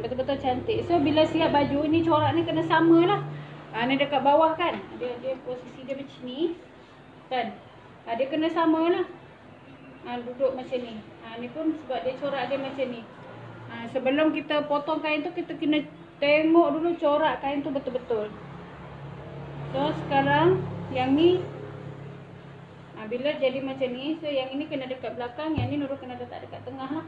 Betul-betul cantik. So, bila siap baju ni, corak ni kena sama lah. Ni dekat bawah kan, dia posisi dia macam ni. Kan? Dia kena sama lah. Duduk macam ni. Ni pun sebab dia corak dia macam ni. Sebelum kita potong kain tu, kita kena tengok dulu corak kain tu betul-betul. So sekarang yang ni bila jadi macam ni, so yang ini kena dekat belakang, yang ni Nurul kena letak dekat tengah lah.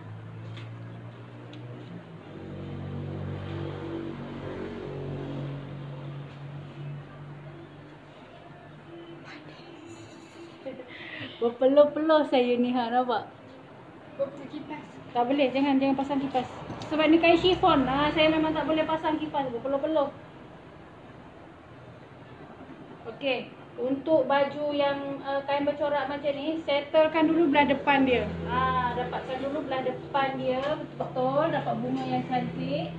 Berpeluh-peluh saya ni, nampak? Pasang kipas. Tak boleh, jangan pasang kipas. Sebab ni kain chiffon. Saya memang tak boleh pasang kipas, berpeluh-peluh. Okey, untuk baju yang kain bercorak macam ni, settlekan dulu belah depan dia. Dapatkan dulu belah depan dia betul-betul, dapat bunga yang cantik.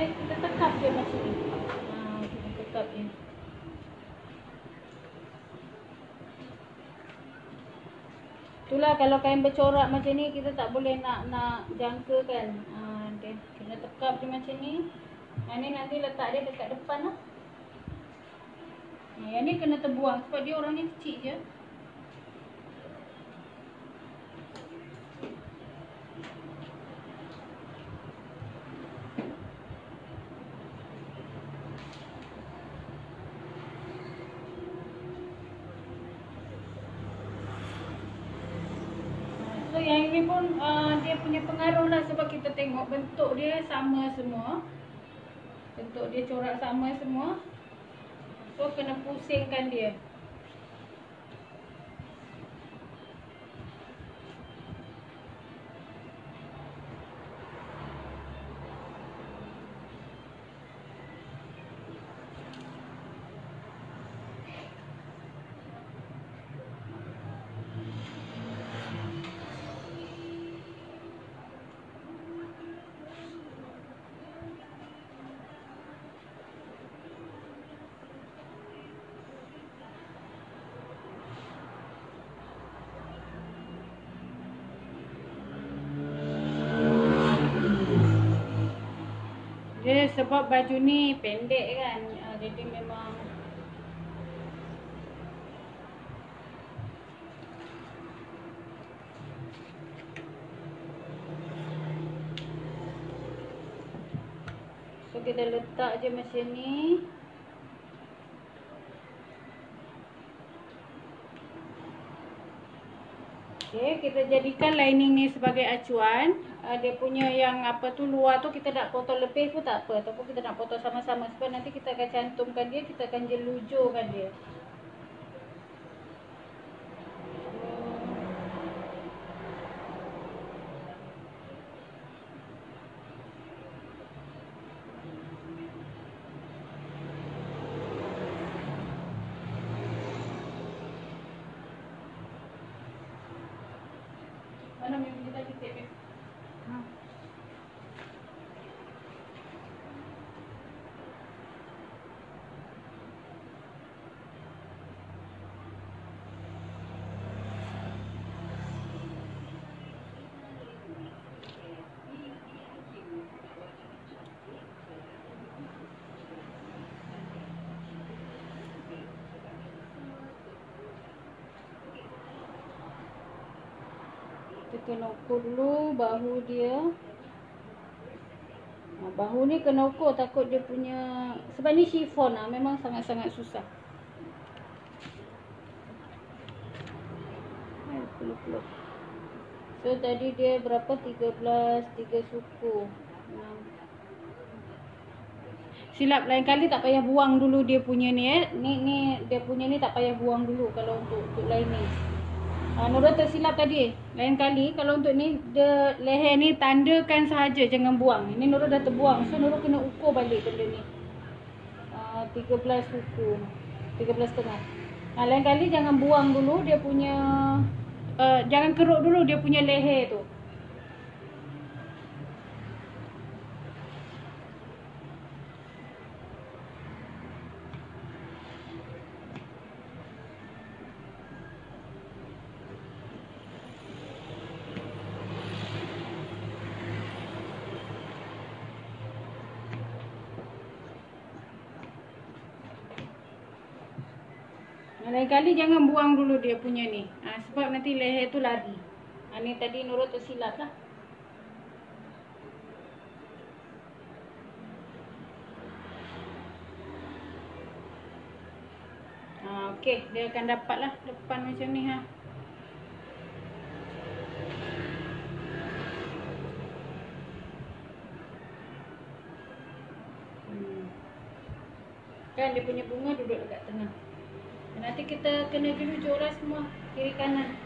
Kita tekap dia macam ni. Kita tekap dia. Itulah kalau kain bercorak macam ni, kita tak boleh nak jangka kan. Dia kena tekap dia macam ni. Yang ni nanti letak dia dekat depan lah. Yang ni kena terbuang sebab dia orangnya kecil je. So yang ini pun dia punya pengaruh lah sebab kita tengok bentuk dia sama semua. Bentuk dia corak sama semua. So kena pusingkan dia. Dia sebab baju ni pendek kan, jadi memang so kita letak je macam ni. Okay, kita jadikan lining ni sebagai acuan. Dia punya yang apa tu luar tu kita nak potong lebih pun tak apa, ataupun kita nak potong sama-sama sebab nanti kita akan cantumkan dia, kita akan jelujurkan dia. Mana memang kita titik ni? Kita kena ukur dulu bahu dia. Bahu ni kena ukur, takut dia punya, sebab ni chiffon memang sangat-sangat susah. Peluk-peluk. So tadi dia berapa? 3 suku. Silap, lain kali tak payah buang dulu dia punya ni Ni dia punya ni tak payah buang dulu kalau untuk lining. Nurul tersilap tadi. Lain kali kalau untuk ni dia leher ni tandakan sahaja, jangan buang. Ini Nurul dah terbuang. So Nurul kena ukur balik benda ni. 13 suku. 13,5. Lain kali jangan buang dulu dia punya jangan keruk dulu dia punya leher tu. Lain kali jangan buang dulu dia punya ni. Sebab nanti leher tu lari. Ni tadi Nurul tersilap lah. Okey, dia akan dapat lah depan macam ni ha. Kan dia punya bunga duduk dekat tengah. Dan nanti kita kena gerujuk lah semua kiri kanan.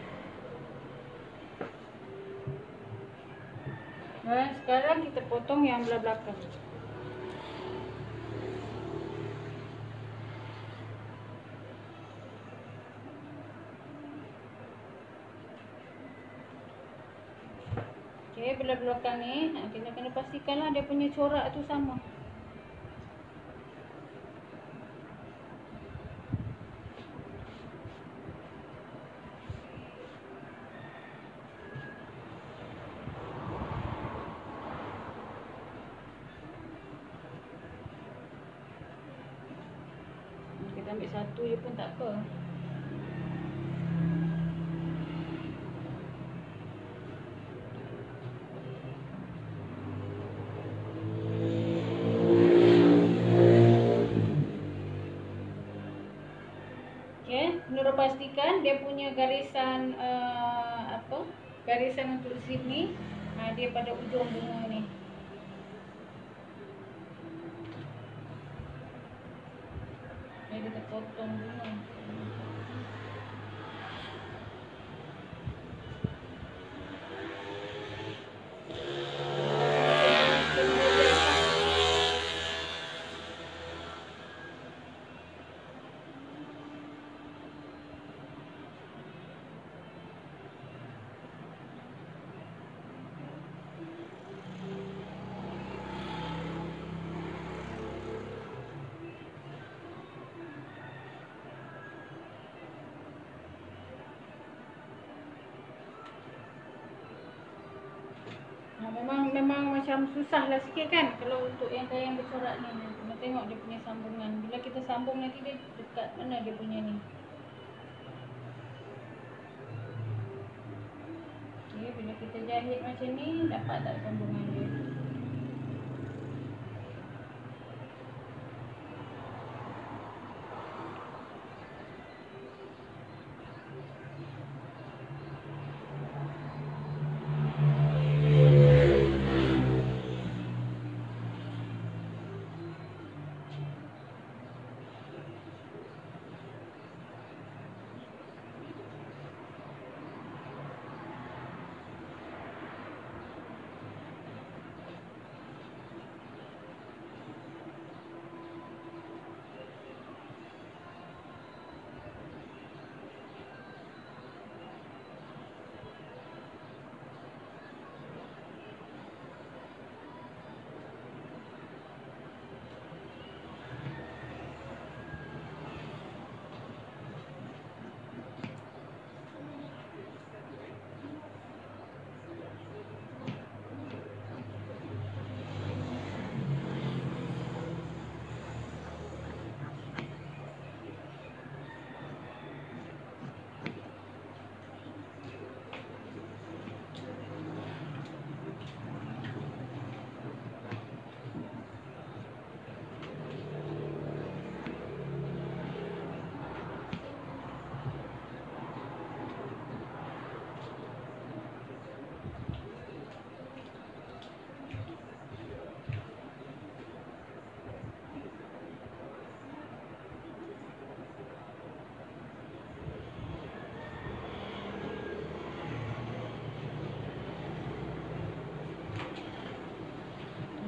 Sekarang kita potong yang belah belakang. Okey, belah belakang ni kita kena pastikanlah dia punya corak tu sama. Kita ambil satu je pun tak apa. Nurul pastikan dia punya garisan garisan untuk zip ni dia pada ujung bunga ni. Jadi kita potong bunga. Memang macam susah lah sikit kan kalau untuk yang kain bercorak ni. Kena tengok dia punya sambungan. Bila kita sambung nanti dia dekat mana dia punya ni. Okay, bila kita jahit macam ni dapat tak sambungan dia.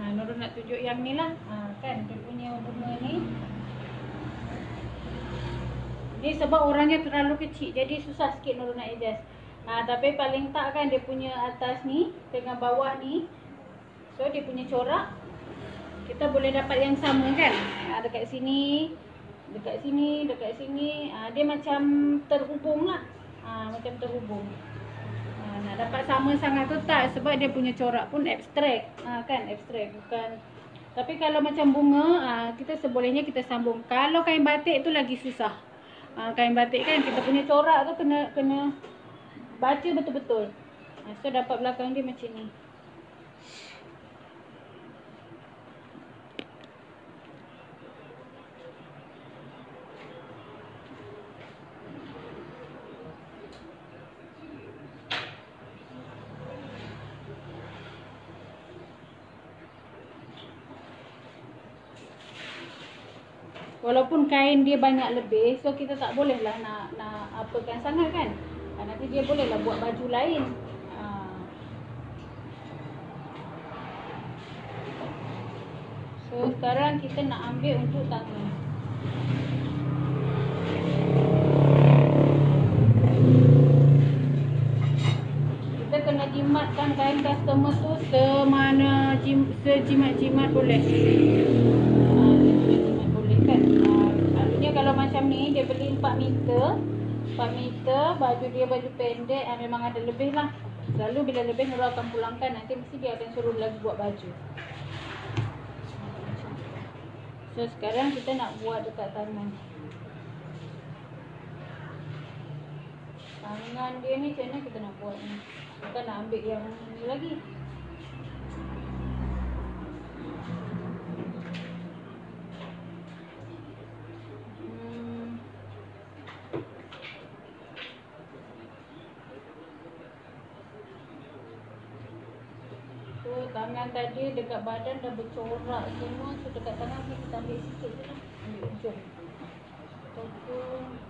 Nurul nak tunjuk yang ni lah. Kan dia punya bunga ni. Ni sebab orangnya terlalu kecil jadi susah sikit Nurul nak adjust. Tapi paling tak kan dia punya atas ni dengan bawah ni. So dia punya corak kita boleh dapat yang sama kan. Dekat sini, dekat sini, dekat sini. Dia macam terhubung lah. Macam terhubung. Nak dapat sama sangat tu tak sebab dia punya corak pun abstrak. Kan abstrak bukan. Tapi kalau macam bunga kita sebolehnya kita sambung. Kalau kain batik tu lagi susah. kain batik kan, kita punya corak tu kena baca betul-betul. So dapat belakang dia macam ni. Walaupun kain dia banyak lebih, so kita tak boleh lah nak apakan sangat kan. Nanti dia boleh lah buat baju lain. So sekarang kita nak ambil untuk tangan. Kita kena jimatkan kain customer tu sejimat-jimat boleh. Kalau macam ni dia beli 4 meter, baju dia baju pendek, memang ada lebih lah. Selalu bila lebih Nurul akan pulangkan, nanti mesti dia akan suruh lagi buat baju. So sekarang kita nak buat dekat tangan. Tangan dia ni macam mana kita nak buat ni? Kita nak ambil yang ni lagi. Tangan tadi dekat badan dah bercorak semua. So dekat tangan ni kita ambil sikit je lah. Ambil ujung. Ataupun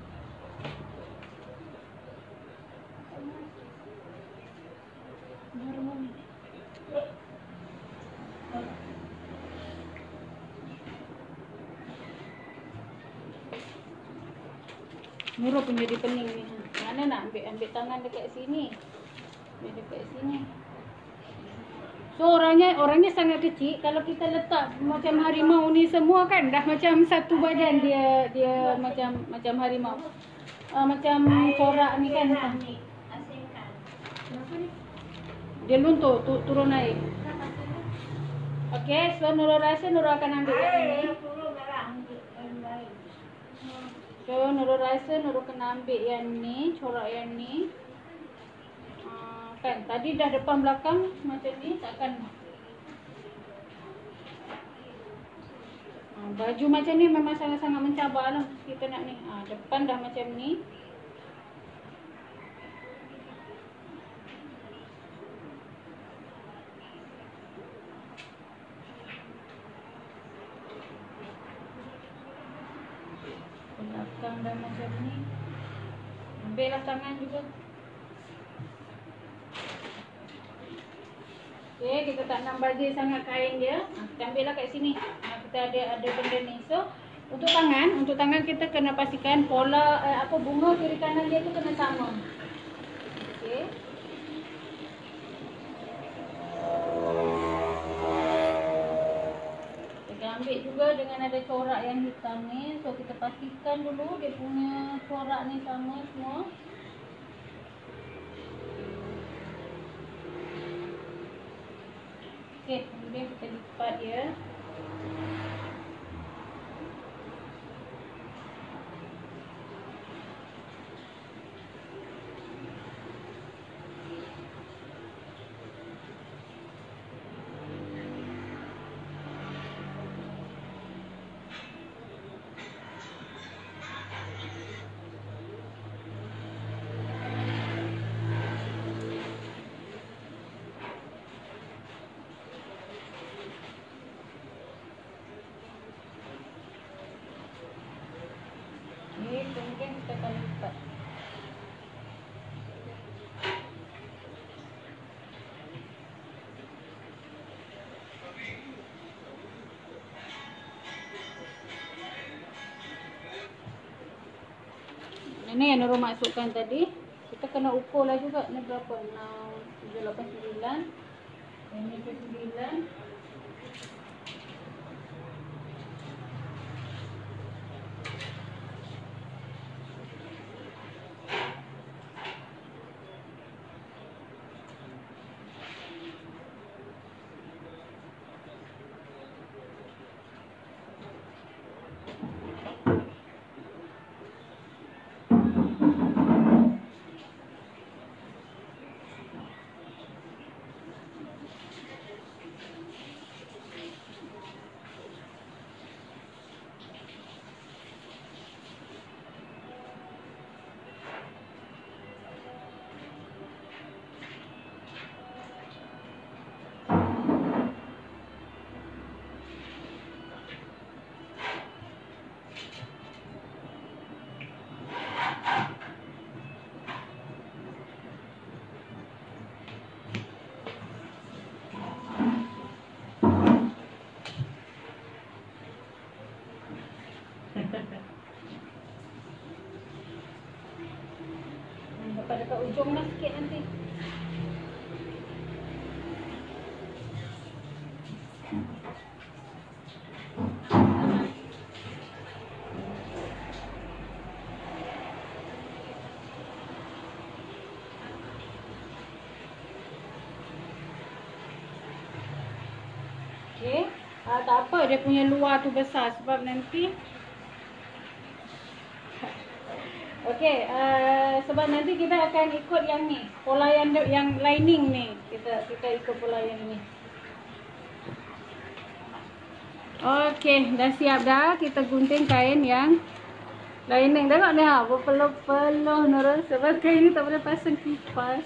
Nurul punya di pening ni. Mana nak ambil tangan dekat sini. Ambil dekat sini. So orangnya sangat kecil. Kalau kita letak macam harimau ni semua kan dah macam satu badan dia macam harimau. Macam corak ni kan. Dia luntur turun naik. Okey, so Nurul rasa Nurul akan ambil yang ni. So Nurul rasa Nurul kena ambil yang ni, corak yang ni. Kan tadi dah depan belakang macam ni, takkan baju macam ni memang sangat-sangat mencabar lah kita nak ni. Depan dah macam ni. Belakang dah macam ni. Ambillah tangan juga. Okay, kita tak nak bajir sangat kain dia. Kita ambil lah kat sini. Kita ada benda ni. So, untuk tangan kita kena pastikan pola bunga kiri kanan dia tu kena sama. Okay. Kita ambil juga dengan ada corak yang hitam ni. So, kita pastikan dulu dia punya corak ni sama semua. Okay, kemudian kita lipat dia. Kemudian kita akan lipat. Ini yang Nurul masukkan tadi. Kita kena ukur lah juga ni berapa. 6, 7, 8, 9. Ini ke 9. Dapat dekat ujung lah sikit nanti. Okey. Tak apa dia punya luar tu besar sebab nanti okey, sebab nanti kita akan ikut yang ni, pola yang lining ni. Kita ikut pola yang ni. Okey, dah siap dah. Kita gunting kain yang lining. Tengok ni ha, berpeluh-peluh Nurul. Sebab kain ni tak boleh pasang kipas.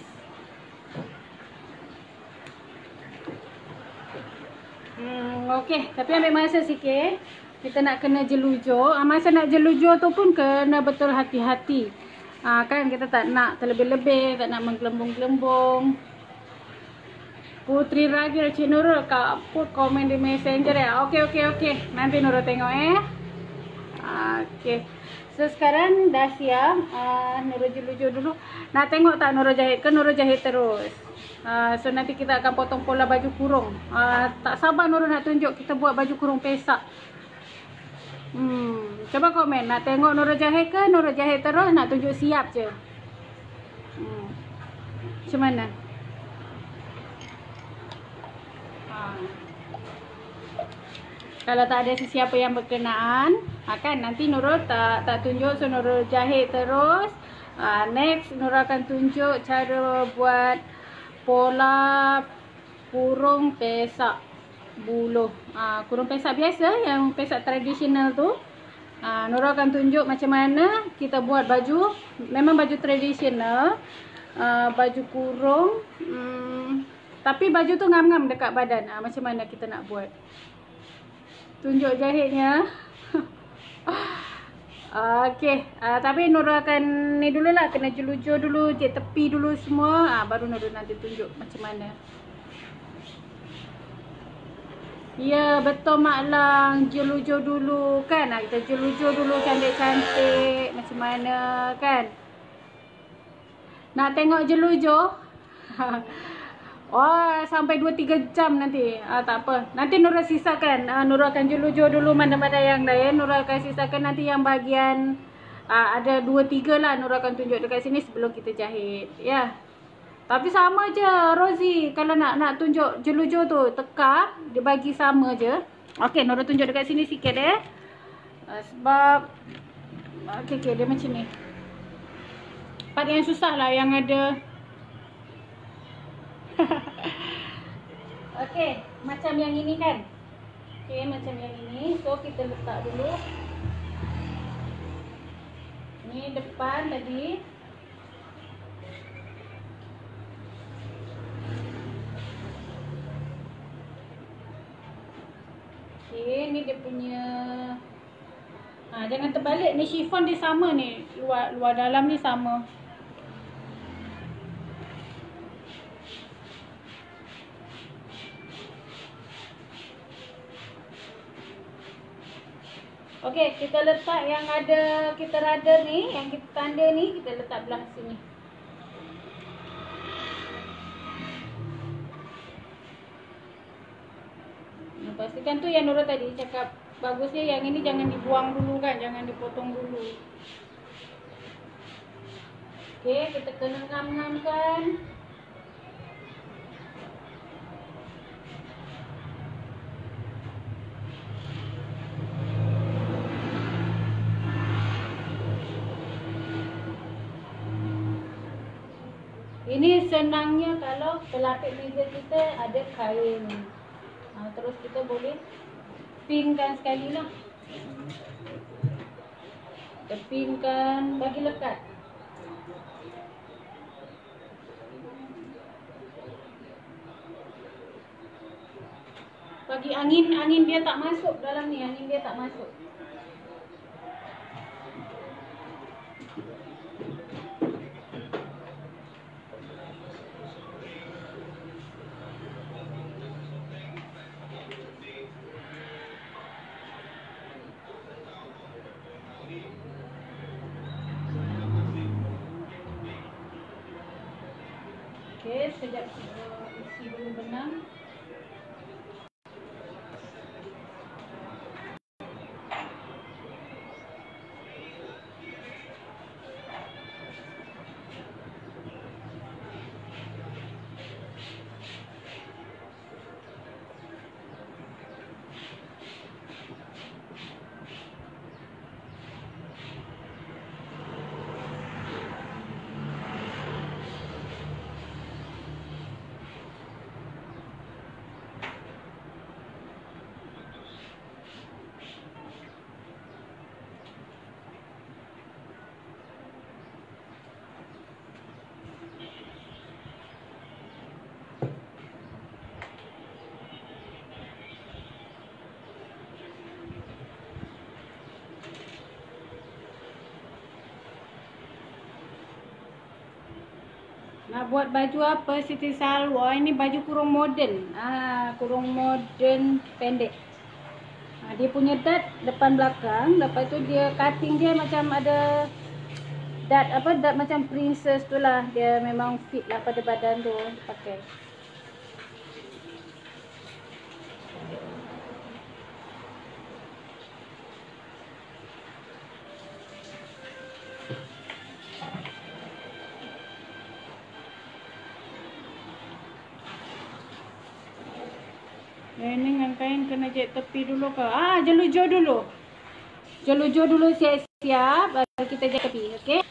Okey, tapi ambil masa sikit. Kita nak kena jelujur. Masa nak jelujur tu pun kena betul hati-hati. Kan kita tak nak terlebih-lebih, tak nak menggelembung-gelembung. Putri Raja Cik Nurul kat put komen di messenger ya. Okey. Nanti Nurul tengok Okey. So sekarang dah siap. Nurul jelujur dulu. Nak tengok tak Nurul jahit ke Nurul jahit terus? So nanti kita akan potong pola baju kurung. Tak sabar Nurul nak tunjuk kita buat baju kurung pesak. Coba komen nak tengok Nurul jahit ke Nurul jahit terus, nak tunjuk siap je. Macam mana? Kalau tak ada sesiapa yang berkenaan, kan nanti Nurul tak tunjuk, so Nurul jahit terus. Next Nurul akan tunjuk cara buat pola kurung pesak buluh. Kurung pesak biasa, yang pesak tradisional tu. Nurul akan tunjuk macam mana kita buat baju. Memang baju tradisional, baju kurung, tapi baju tu ngam-ngam dekat badan. Macam mana kita nak buat. Tunjuk jahitnya. Okey, tapi Nurul akan ni dululah, kena jelujur dulu, jahit tepi dulu semua. Baru Nurul nanti tunjuk macam mana. Ya, betul Mak Lang. Jelujur dulu kan. Kita jelujur dulu cantik-cantik. Macam mana kan. Nak tengok jelujur? Sampai 2-3 jam nanti. Tak apa. Nanti Nurul sisakan. Nurul akan jelujur dulu mana-mana yang lain. Nurul akan sisakan nanti yang bahagian ada 2-3 lah. Nurul akan tunjuk dekat sini sebelum kita jahit. Ya. Tapi sama je Rozi. Kalau nak tunjuk jelujur tu, tekak, dia bagi sama je. Okey, Nurul tunjuk dekat sini sikit sebab okey, dia macam ni. Part yang susah lah yang ada. Okey, macam yang ini kan. Okey, macam yang ini. So kita letak dulu. Ni depan tadi. Okey, ni dia punya. Jangan terbalik. Ni chiffon dia sama ni. Luar dalam ni sama. Okey, kita letak yang ada kita rada ni, yang kita tanda ni, kita letak belah sini. Pastikan tu yang Nurul tadi cakap bagusnya yang ini jangan dibuang dulu kan, jangan dipotong dulu. Okey, kita kena ngam-ngamkan. Ini senangnya kalau pelapis meja kita ada kain. Terus kita boleh pinkan sekali lah. Kita pinkan, bagi lekat. Bagi angin dia tak masuk dalam ni, angin dia tak masuk. Okey, sekejap isi dulu benang. Nak buat baju apa Siti Salwa? Ini baju kurung moden. Kurung moden pendek. Dia punya dot depan belakang. Lepas tu dia cutting dia macam ada dot dot macam princess tu lah. Dia memang fit lah pada badan tu pakai. Ini dengan kain kena jahit tepi dulu ke? Jelujur dulu. Jelujur dulu siap-siap. Baru kita jahit tepi. Okey?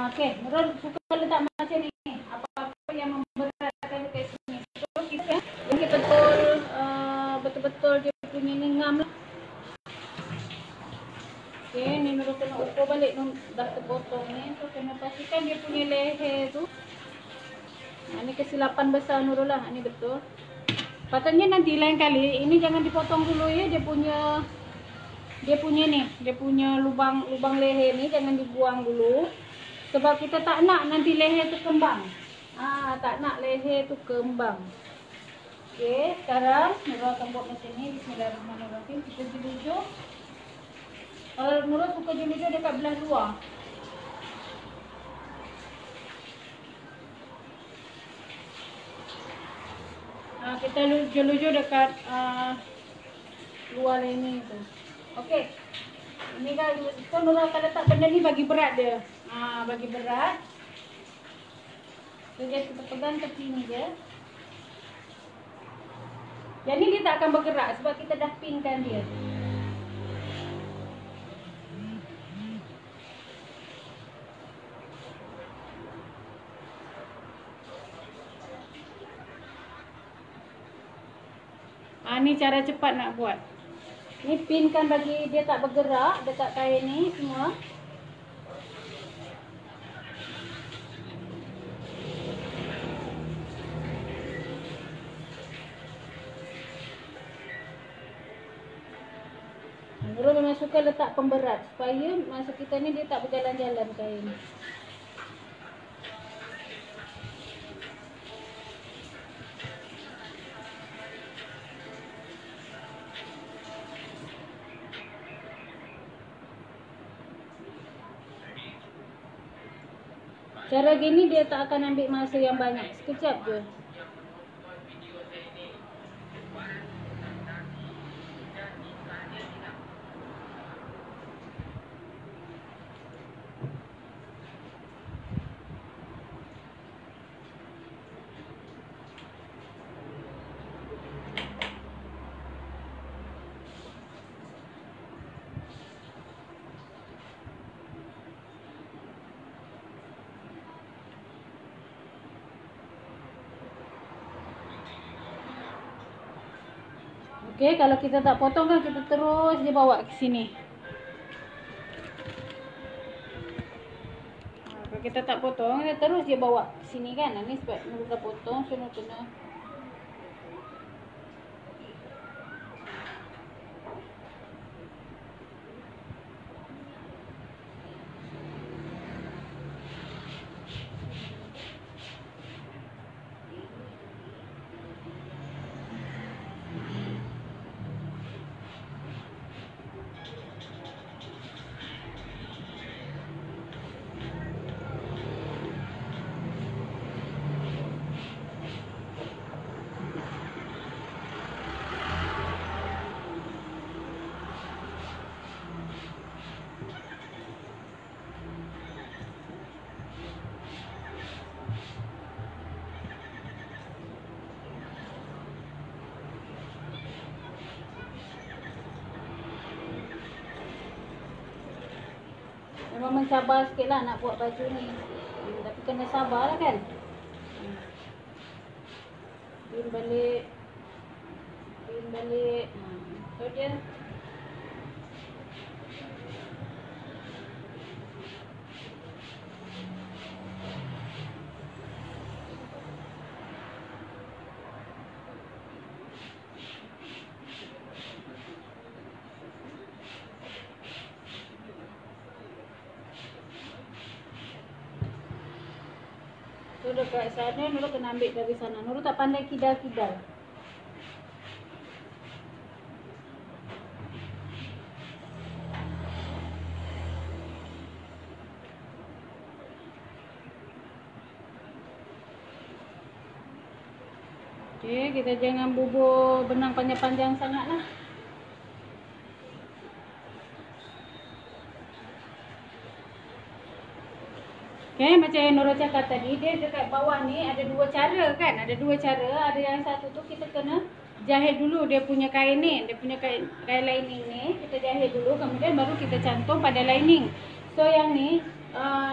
Okey. Nurul suka letak macam ni. Apa-apa yang memberatkan dekat sini. So, kita yang kita betul-betul dia punya ni ngam lah. Okey. Ni Nurul kena ukur balik. Dah terpotong ni. So, kena pastikan dia punya leher tu. Ni kesilapan besar Nurul lah. Ni betul. Patutnya nanti lain kali ini jangan dipotong dulu ya, dia punya lubang leher ni jangan dibuang dulu. Sebab kita tak nak nanti leher tu kembang. Tak nak leher tu kembang. Okey, sekarang Nurul akan buat macam ni. Bismillahirrahmanirrahim. Kita jelujur. Kalau Nurul suka jelujur dekat belah luar. Kita jelujur dekat luar ini tu. Okey. Ini kan Nurul akan letak benda ni bagi berat dia. Bagi berat. So, just kita pegang tepi ni je. Yang ni dia tak akan bergerak sebab kita dah pinkan dia. Ni cara cepat nak buat. Ni pinkan bagi dia tak bergerak dekat kain ni semua. Nurul memang suka letak pemberat supaya masa kita ni dia tak berjalan-jalan kain. Cara gini dia tak akan ambil masa yang banyak. Sekejap je. Okey, kalau kita tak potong kan kita terus dia bawa ke sini. Kalau kita tak potong, dia terus dia bawa ke sini kan. Ini sebab Nurul dah potong, so Nurul kena. Memang mencabar sikit lah nak buat baju ni. Tapi kena sabar lah kan. Pin balik. Pin balik. Tu dia. Tu dekat sana Nurul kena ambil dari sana. Nurul tak pandai kidal-kidal. Okey, kita jangan bubur benang panjang-panjang sangat lah. Okay, macam yang Nurul cakap tadi, dia dekat bawah ni ada dua cara kan? Ada dua cara. Ada yang satu tu kita kena jahit dulu dia punya kain ni. Dia punya kain lining ni. Kita jahit dulu, kemudian baru kita cantum pada lining. So yang ni,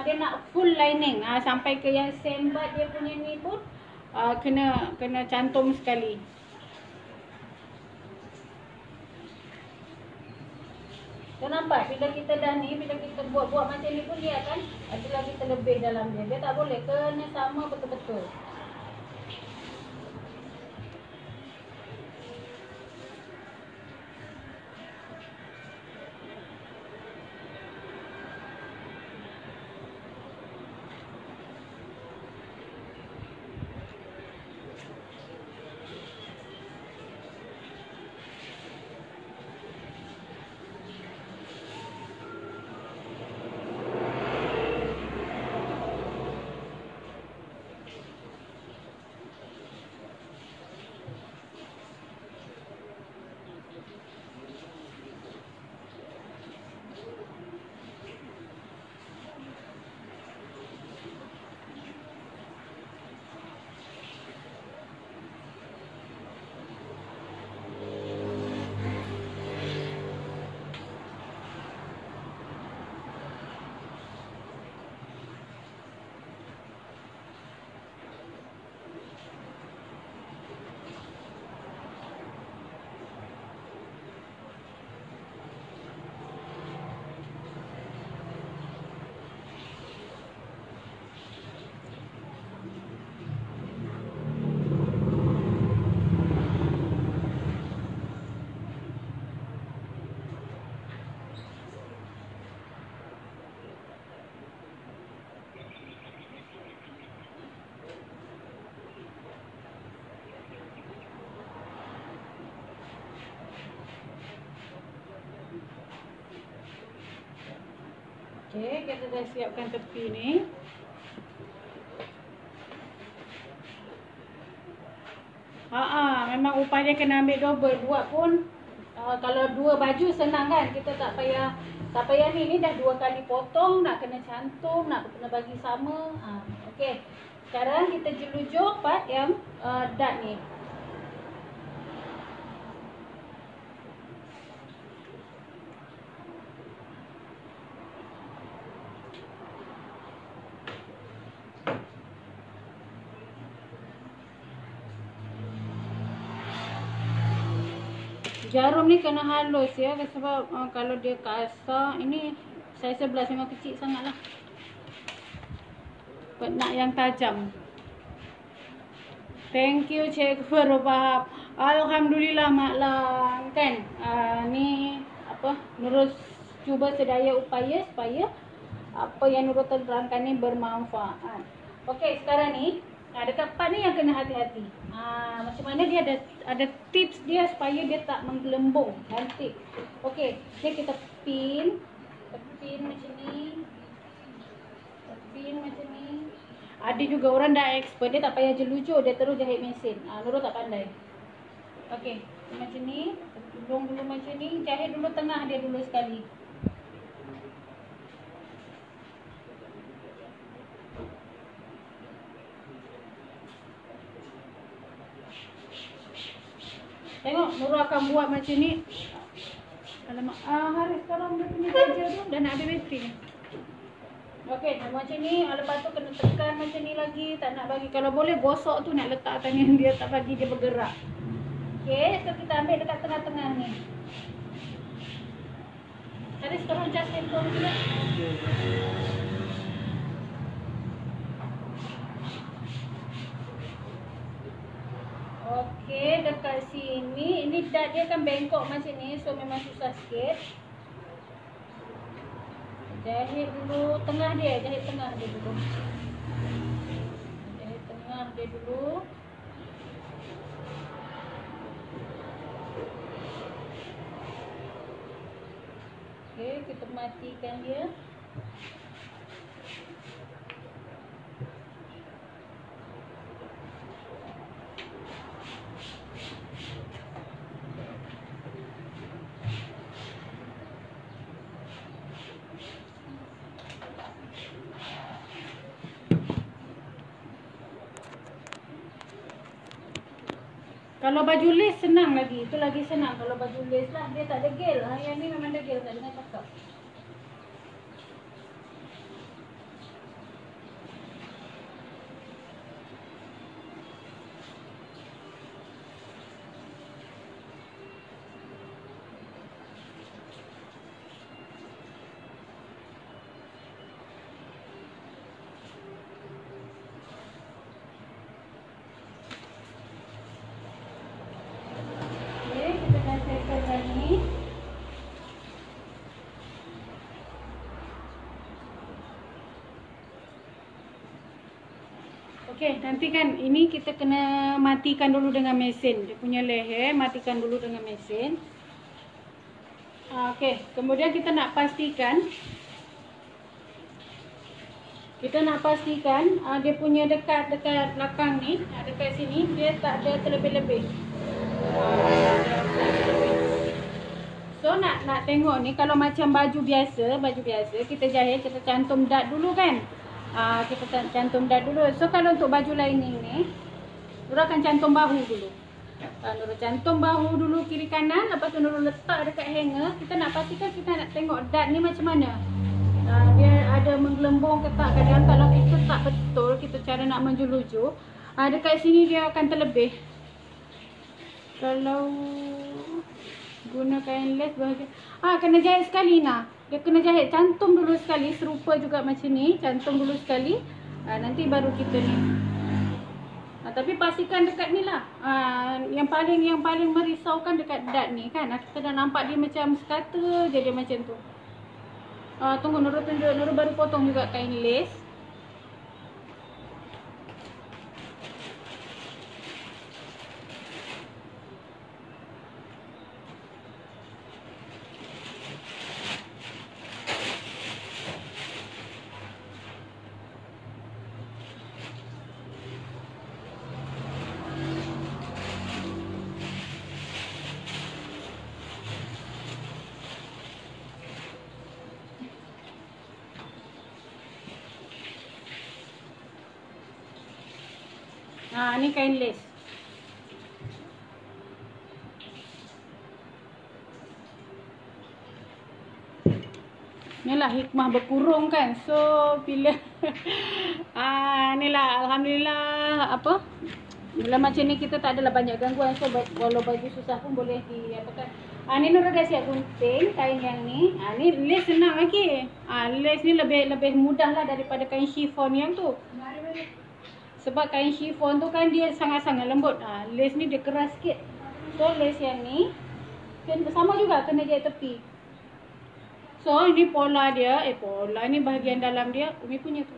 dia nak full lining. Sampai ke yang sembat dia punya ni pun kena cantum sekali. So nampak bila kita dah ni, bila kita buat-buat macam ni pun dia akan ada lagi terlebih dalam dia. Dia tak boleh, kena sama betul-betul. Okey, kita dah siapkan tepi ni. Memang upahnya kena ambil double. Buat pun kalau dua baju senang kan. Kita tak payah ni dah dua kali potong, nak kena cantum, nak kena bagi sama. Okey. Sekarang kita jelujur part yang dart ni. Jarum ni kena halus ya, sebab kalau dia kasar, ini saya 11 memang kecil sangat lah. Nak yang tajam. Thank you Cikgu Robahab. Alhamdulillah Mak Lang kan. Ni apa, Nurul cuba sedaya upaya supaya apa yang Nurul terangkan ni bermanfaat. Okey, sekarang ni dekat part ni yang kena hati-hati. Macam mana dia ada tips dia supaya dia tak menggelembung, cantik. Okey, jadi kita pin macam ni. Pin macam ni. Ada juga orang dah expert, dia tak payah jelujur, dia terus jahit mesin. Nurul tak pandai. Okey, macam ni. Hidung dulu macam ni, jahit dulu tengah dia dulu sekali. Tengok, Nurul akan buat macam ni. Alamak, Haris sekarang dia punya charger tu dah nak habis bateri ni. Okey, macam ni. Lepas tu kena tekan macam ni lagi. Tak nak bagi. Kalau boleh gosok tu nak letak tangan dia. Tak bagi dia bergerak. Okey, so kita ambil dekat tengah-tengah ni. Jadi sekarang just handphone pula. Okey, dekat sini. Ini dart dia kan bengkok macam ni. So memang susah sikit. Jahit dulu tengah dia, jahit tengah dia dulu. Jahit tengah dia dulu. Okey, kita matikan dia. Kalau baju lace senang lagi. Itu lagi senang kalau baju lace lah. Dia tak degil. Yang ni memang degil. Tak dengar cakap. Okey, nanti kan ini kita kena matikan dulu dengan mesin. Dia punya leher matikan dulu dengan mesin. Okey, kemudian kita nak pastikan dia punya dekat belakang ni, dekat sini dia tak ada terlebih-lebih. So nak tengok ni kalau macam baju biasa kita jahit, kita cantum dart dulu kan. Kita cantum dart dulu. So kalau untuk baju lining ni, Nurul akan cantum bahu dulu. Nurul cantum bahu dulu kiri kanan, lepas tu Nurul letak dekat hanger. Kita nak pastikan, kita nak tengok dart ni macam mana. Dia ada menggelembung ke tak. Kadang kalau kita tak betul, kita cara nak menjuluju, dekat sini dia akan terlebih. Kalau guna kain lace bahagian kena jahit sekali nak. Dia kena jahit, cantum dulu sekali, serupa juga macam ni, cantum dulu sekali. Nanti baru kita ni. Tapi pastikan dekat ni lah. Yang paling merisaukan dekat dart ni kan. Kita dah nampak dia macam sekata je dia macam tu. Tunggu Nurul tunjuk, Nurul baru potong juga kain lace. Ni kain lace. Inilah hikmah berkurung kan. So bila inilah alhamdulillah bila macam ni kita tak adalah banyak gangguan. So kalau baju susah pun boleh diapakan. Ni Nurul dah siap gunting kain yang ni. Ni lace senang lagi. Lace ni lebih mudah lah daripada kain chiffon yang tu. Sebab kain chiffon tu kan dia sangat-sangat lembut. Lace ni dia keras sikit. So lace yang ni sama juga kena jahit tepi. So ini pola dia. Pola ni bahagian dalam dia. Umi punya tu.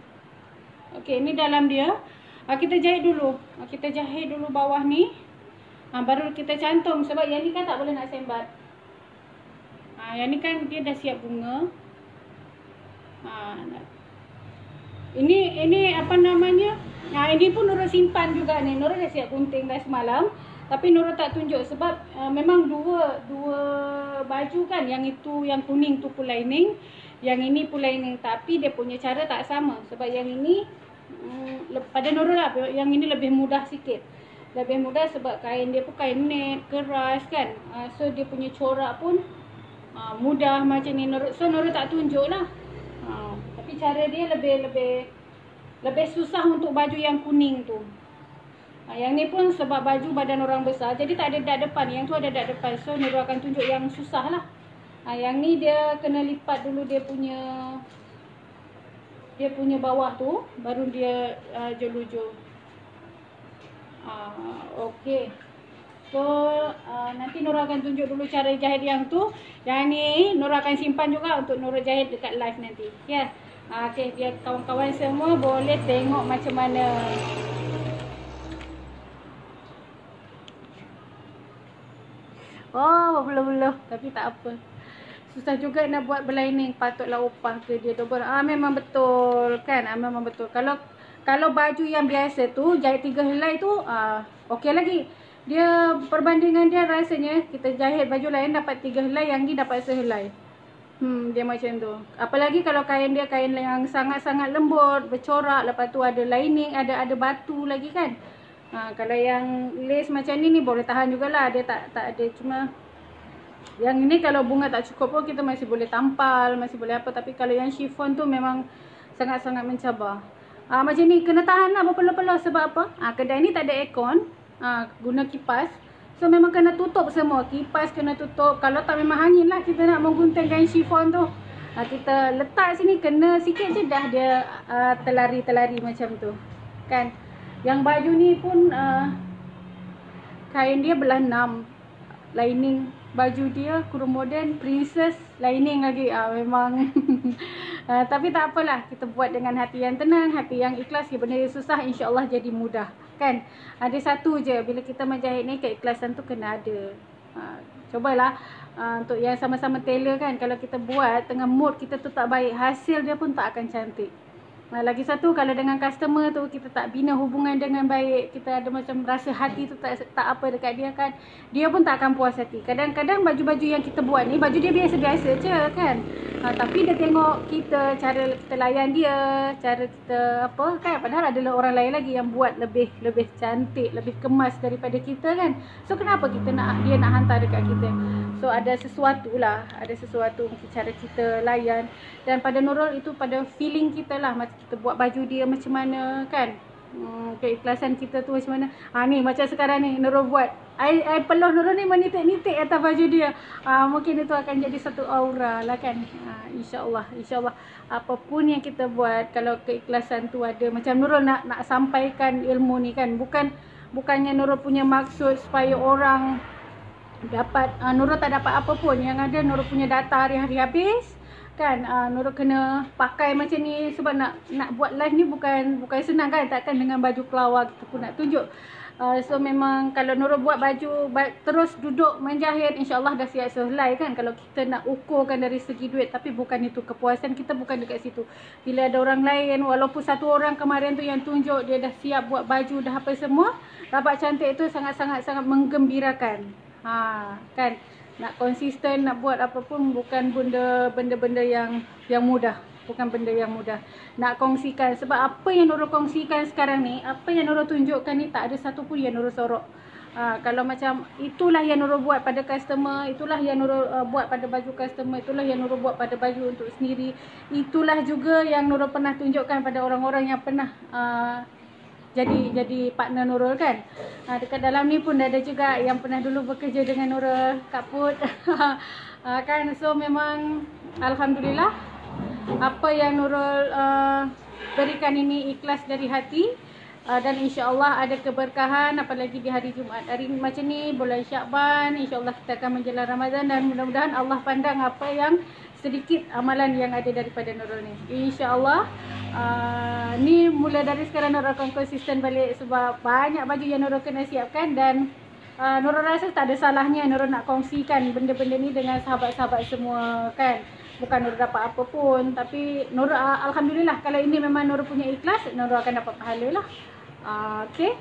Okey, ni dalam dia. Kita jahit dulu. Kita jahit dulu bawah ni. Baru kita cantum. Sebab yang ni kan tak boleh nak sembat. Yang ni kan dia dah siap bunga. Ini apa namanya? Ini pun Nurul simpan juga ni. Nurul dah siap gunting dah semalam. Tapi Nurul tak tunjuk sebab memang dua baju kan. Yang itu yang kuning tu full lining, yang ini full lining. Tapi dia punya cara tak sama. Sebab yang ini pada Nurul lah, yang ini lebih mudah sikit. Lebih mudah sebab kain dia pun kain net, keras kan. So dia punya corak pun mudah macam ni. So Nurul tak tunjuk lah. Tapi cara dia lebih susah untuk baju yang kuning tu. Yang ni pun sebab baju badan orang besar, jadi tak ada dak depan. Yang tu ada dak depan. So Nurul akan tunjuk yang susah lah. Yang ni dia kena lipat dulu dia punya bawah tu, baru dia jolujur. Okey. So nanti Nurul akan tunjuk dulu cara jahit yang tu. Yang ni Nurul akan simpan juga untuk Nurul jahit dekat live nanti. Ya. Okey, biar kawan-kawan semua boleh tengok macam mana. Oh, belah-belah. Tapi tak apa. Susah juga nak buat berlining. Patutlah upah ke dia double. Memang betul kan? Memang betul. Kalau baju yang biasa tu, jahit 3 helai tu, okey lagi. Dia perbandingan dia rasanya, kita jahit baju lain dapat 3 helai, yang ni dapat sehelai. Dia macam tu. Apalagi kalau kain dia kain yang sangat-sangat lembut, bercorak, lepas tu ada lining, ada batu lagi kan. Kalau yang lace macam ni boleh tahan jugalah. Dia tak ada, cuma yang ini kalau bunga tak cukup pun kita masih boleh tampal, masih boleh apa. Tapi kalau yang chiffon tu memang sangat-sangat mencabar. Macam ni kena tahan lah berpeluh-peluh. Sebab apa? Kedai ni tak ada aircon, guna kipas. So memang kena tutup semua. Kipas kena tutup. Kalau tak memang angin lah kita nak menggunting kain chiffon tu. Kita letak sini, kena sikit je dah dia telari-telari macam tu kan. Yang baju ni pun kain dia belah 6. Lining baju dia kurung moden, princess, lining lagi. Memang tapi tak apalah, kita buat dengan hati yang tenang, hati yang ikhlas. Benda yang susah insya-Allah jadi mudah kan. Ada satu je, bila kita menjahit ni keikhlasan tu kena ada. Cobalah untuk yang sama-sama tailor kan, kalau kita buat tengah mood kita tu tak baik, hasil dia pun tak akan cantik. Lagi satu, kalau dengan customer tu kita tak bina hubungan dengan baik, kita ada macam rasa hati tu tak apa dekat dia kan, dia pun tak akan puas hati. Kadang-kadang baju-baju yang kita buat ni, baju dia biasa-biasa je kan, tapi dia tengok kita, cara kita layan dia, cara kita apa kan, padahal adalah orang lain lagi yang buat lebih cantik, lebih kemas daripada kita kan. So kenapa dia nak hantar dekat kita? So ada sesuatu lah, mungkin cara kita layan. Dan pada Nurul itu pada feeling kita lah, macam kita buat baju dia macam mana kan, keikhlasan kita tu macam mana. Ni macam sekarang ni Nurul buat, I peluh Nurul ni menitik-nitik atas baju dia. Mungkin itu akan jadi satu aura lah kan. InsyaAllah apapun yang kita buat, kalau keikhlasan tu ada, macam Nurul nak sampaikan ilmu ni kan, bukannya Nurul punya maksud supaya orang dapat, Nurul tak dapat apa pun. Yang ada Nurul punya data hari-hari habis kan. Nurul kena pakai macam ni sebab nak buat live ni bukan senang kan. Takkan dengan baju kelawar kita pun nak tunjuk. So memang kalau Nurul buat baju terus duduk menjahit, insyaAllah dah siap sehelai kan. Kalau kita nak ukurkan dari segi duit, tapi bukan itu kepuasan kita, bukan dekat situ. Bila ada orang lain, walaupun satu orang kemarin tu yang tunjuk dia dah siap buat baju, dah apa semua, rapat cantik itu sangat-sangat menggembirakan. Kan, nak konsisten, nak buat apa pun bukan benda-benda yang mudah. Bukan benda yang mudah. Nak kongsikan, sebab apa yang Nurul kongsikan sekarang ni, apa yang Nurul tunjukkan ni, tak ada satu pun yang Nurul sorok. Kalau macam itulah yang Nurul buat pada customer, itulah yang Nurul buat pada baju customer, itulah yang Nurul buat pada baju untuk sendiri, itulah juga yang Nurul pernah tunjukkan pada orang-orang yang pernah jadi partner Nurul kan. Dekat dalam ni pun ada juga yang pernah dulu bekerja dengan Nurul, Kak Put. Kan, so memang alhamdulillah apa yang Nurul berikan ini ikhlas dari hati. Dan insyaAllah ada keberkahan, apalagi di hari Jumaat hari macam ni, bulan Syakban, insyaAllah kita akan menjelang Ramadan. Dan mudah-mudahan Allah pandang apa yang sedikit amalan yang ada daripada Nurul ni. InsyaAllah ni mula dari sekarang Nurul akan konsisten balik, sebab banyak baju yang Nurul kena siapkan. Dan Nurul rasa tak ada salahnya Nurul nak kongsikan benda-benda ni dengan sahabat-sahabat semua kan. Bukan Nurul dapat apa pun, tapi Nurul alhamdulillah, kalau ini memang Nurul punya ikhlas, Nurul akan dapat pahala lah. Okay,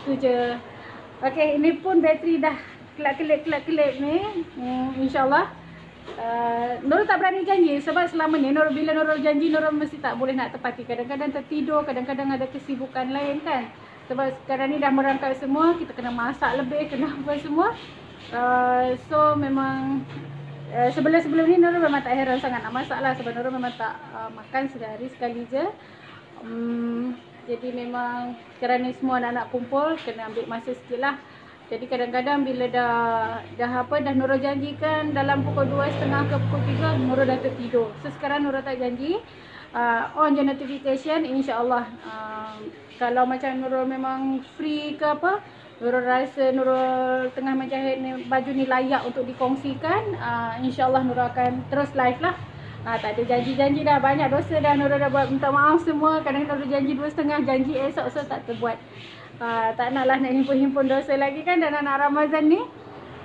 itu je. Okay, ini pun bateri dah kelip-kelip ni. InsyaAllah Nurul tak berani janji, sebab selama ni bila Nurul janji, Nurul mesti tak boleh nak tepati. Kadang-kadang tertidur, kadang-kadang ada kesibukan lain kan. Sebab sekarang ni dah merangkap semua, kita kena masak lebih, kena apa semua. So memang sebelum ni Nurul memang tak heran sangat nak masak lah, sebab Nurul memang tak makan sehari sekali je. Jadi memang kerana semua anak-anak kumpul, kena ambil masa sikit lah. Jadi kadang-kadang bila dah Nurul janjikan dalam pukul 2.30 ke pukul 3, Nurul dah tertidur. So sekarang Nurul tak janji, on je notification, insyaAllah. Kalau macam Nurul memang free ke apa, Nurul rasa Nurul tengah menjahit ni, baju ni layak untuk dikongsikan, insyaAllah Nurul akan terus live lah. Tak ada janji-janji dah, banyak dosa dah Nurul dah buat, minta maaf semua. Kadang-kadang Nurul janji 2.30, janji esok, so tak terbuat. Tak naklah nak himpun-himpun dosa lagi kan dalam nak Ramadan ni.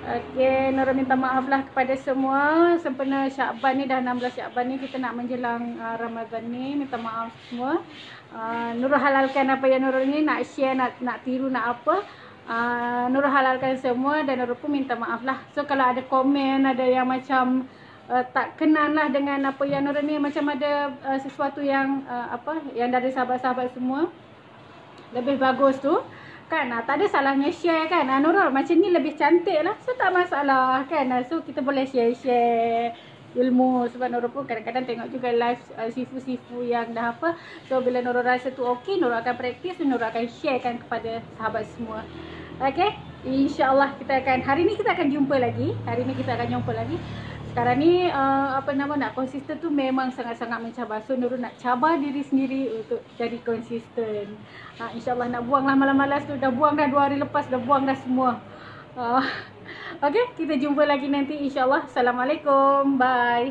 Okay, Nurul minta maaf lah kepada semua. Sempena Syakban ni, dah 16 Syakban ni, kita nak menjelang Ramadan ni. Minta maaf semua. Nurul halalkan apa yang Nurul ni nak share, nak tiru, nak apa, Nurul halalkan semua. Dan Nurul pun minta maaf lah. So kalau ada komen, ada yang macam tak kenal lah dengan apa yang Nurul ni, macam ada sesuatu yang yang dari sahabat-sahabat semua lebih bagus tu kan, tak ada salahnya share kan. Nurul macam ni lebih cantik lah, so tak masalah kan. So kita boleh share ilmu, sebab Nurul pun kadang-kadang tengok juga live sifu-sifu yang dah apa. So bila Nurul rasa tu okey, Nurul akan praktis dan Nurul akan sharekan kepada sahabat semua. Okay, insyaAllah hari ni kita akan jumpa lagi. Sekarang ni nak konsisten tu memang sangat-sangat mencabar. So Nurul nak cabar diri sendiri untuk jadi konsisten. InsyaAllah nak buang lah malas-malas tu. Dah buang dah 2 hari lepas, dah buang dah semua. Okay, kita jumpa lagi nanti insyaAllah. Assalamualaikum, bye.